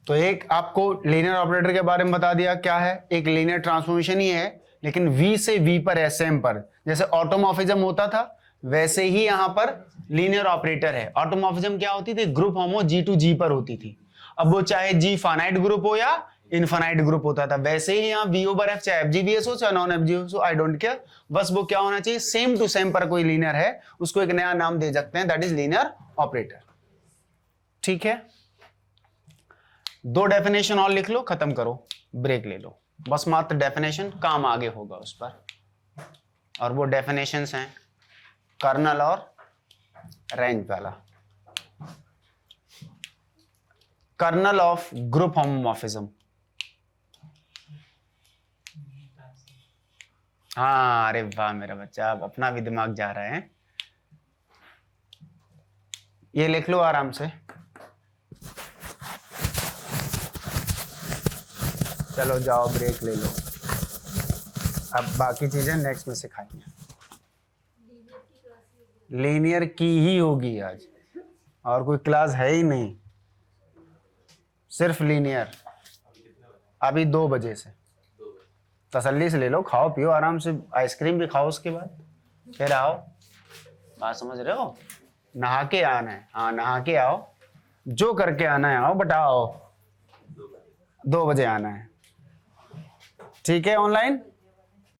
तो एक आपको लीनियर ऑपरेटर के बारे में बता दिया, क्या है, एक लीनियर ट्रांसफॉर्मेशन ही है, लेकिन V से V पर, SM पर, जैसे ऑटोमॉर्फिज्म होता था वैसे ही यहां पर लीनियर ऑपरेटर है। ऑटोमॉर्फिज्म क्या होती थी? Group homo G to G पर होती थी। अब वो चाहे G फाइनाइट ग्रुप हो या इनफाइनाइट ग्रुप होता था, वैसे ही यहाँ V ओवर F चाहे FGBS हो चाहे नॉन FGBS हो, आई डोंट केयर, बस वो क्या होना चाहिए, सेम टू सेम पर कोई लीनियर है, उसको एक नया नाम दे सकते हैं, दैट इज लीनियर ऑपरेटर। ठीक है, दो डेफिनेशन और लिख लो, खत्म करो, ब्रेक ले लो, बस मात्र डेफिनेशन, काम आगे होगा उस पर। और वो डेफिनेशंस हैं कर्नल और रेंज वाला। Kernel of group homomorphism. हाँ, अरे वाह मेरा बच्चा, आप अपना भी दिमाग जा रहे हैं। ये लिख लो आराम से, चलो जाओ ब्रेक ले लो, अब बाकी चीजें नेक्स्ट में सिखाएंगे। लीनियर की ही होगी आज, और कोई क्लास है ही नहीं, सिर्फ लीनियर। अभी 2 बजे से तसल्ली से ले लो, खाओ पियो आराम से, आइसक्रीम भी खाओ, उसके बाद फिर आओ। बात समझ रहे हो? नहा के आना है, हाँ नहा के आओ, जो करके आना है आओ, बट आओ 2 बजे आना है। ठीक है ऑनलाइन।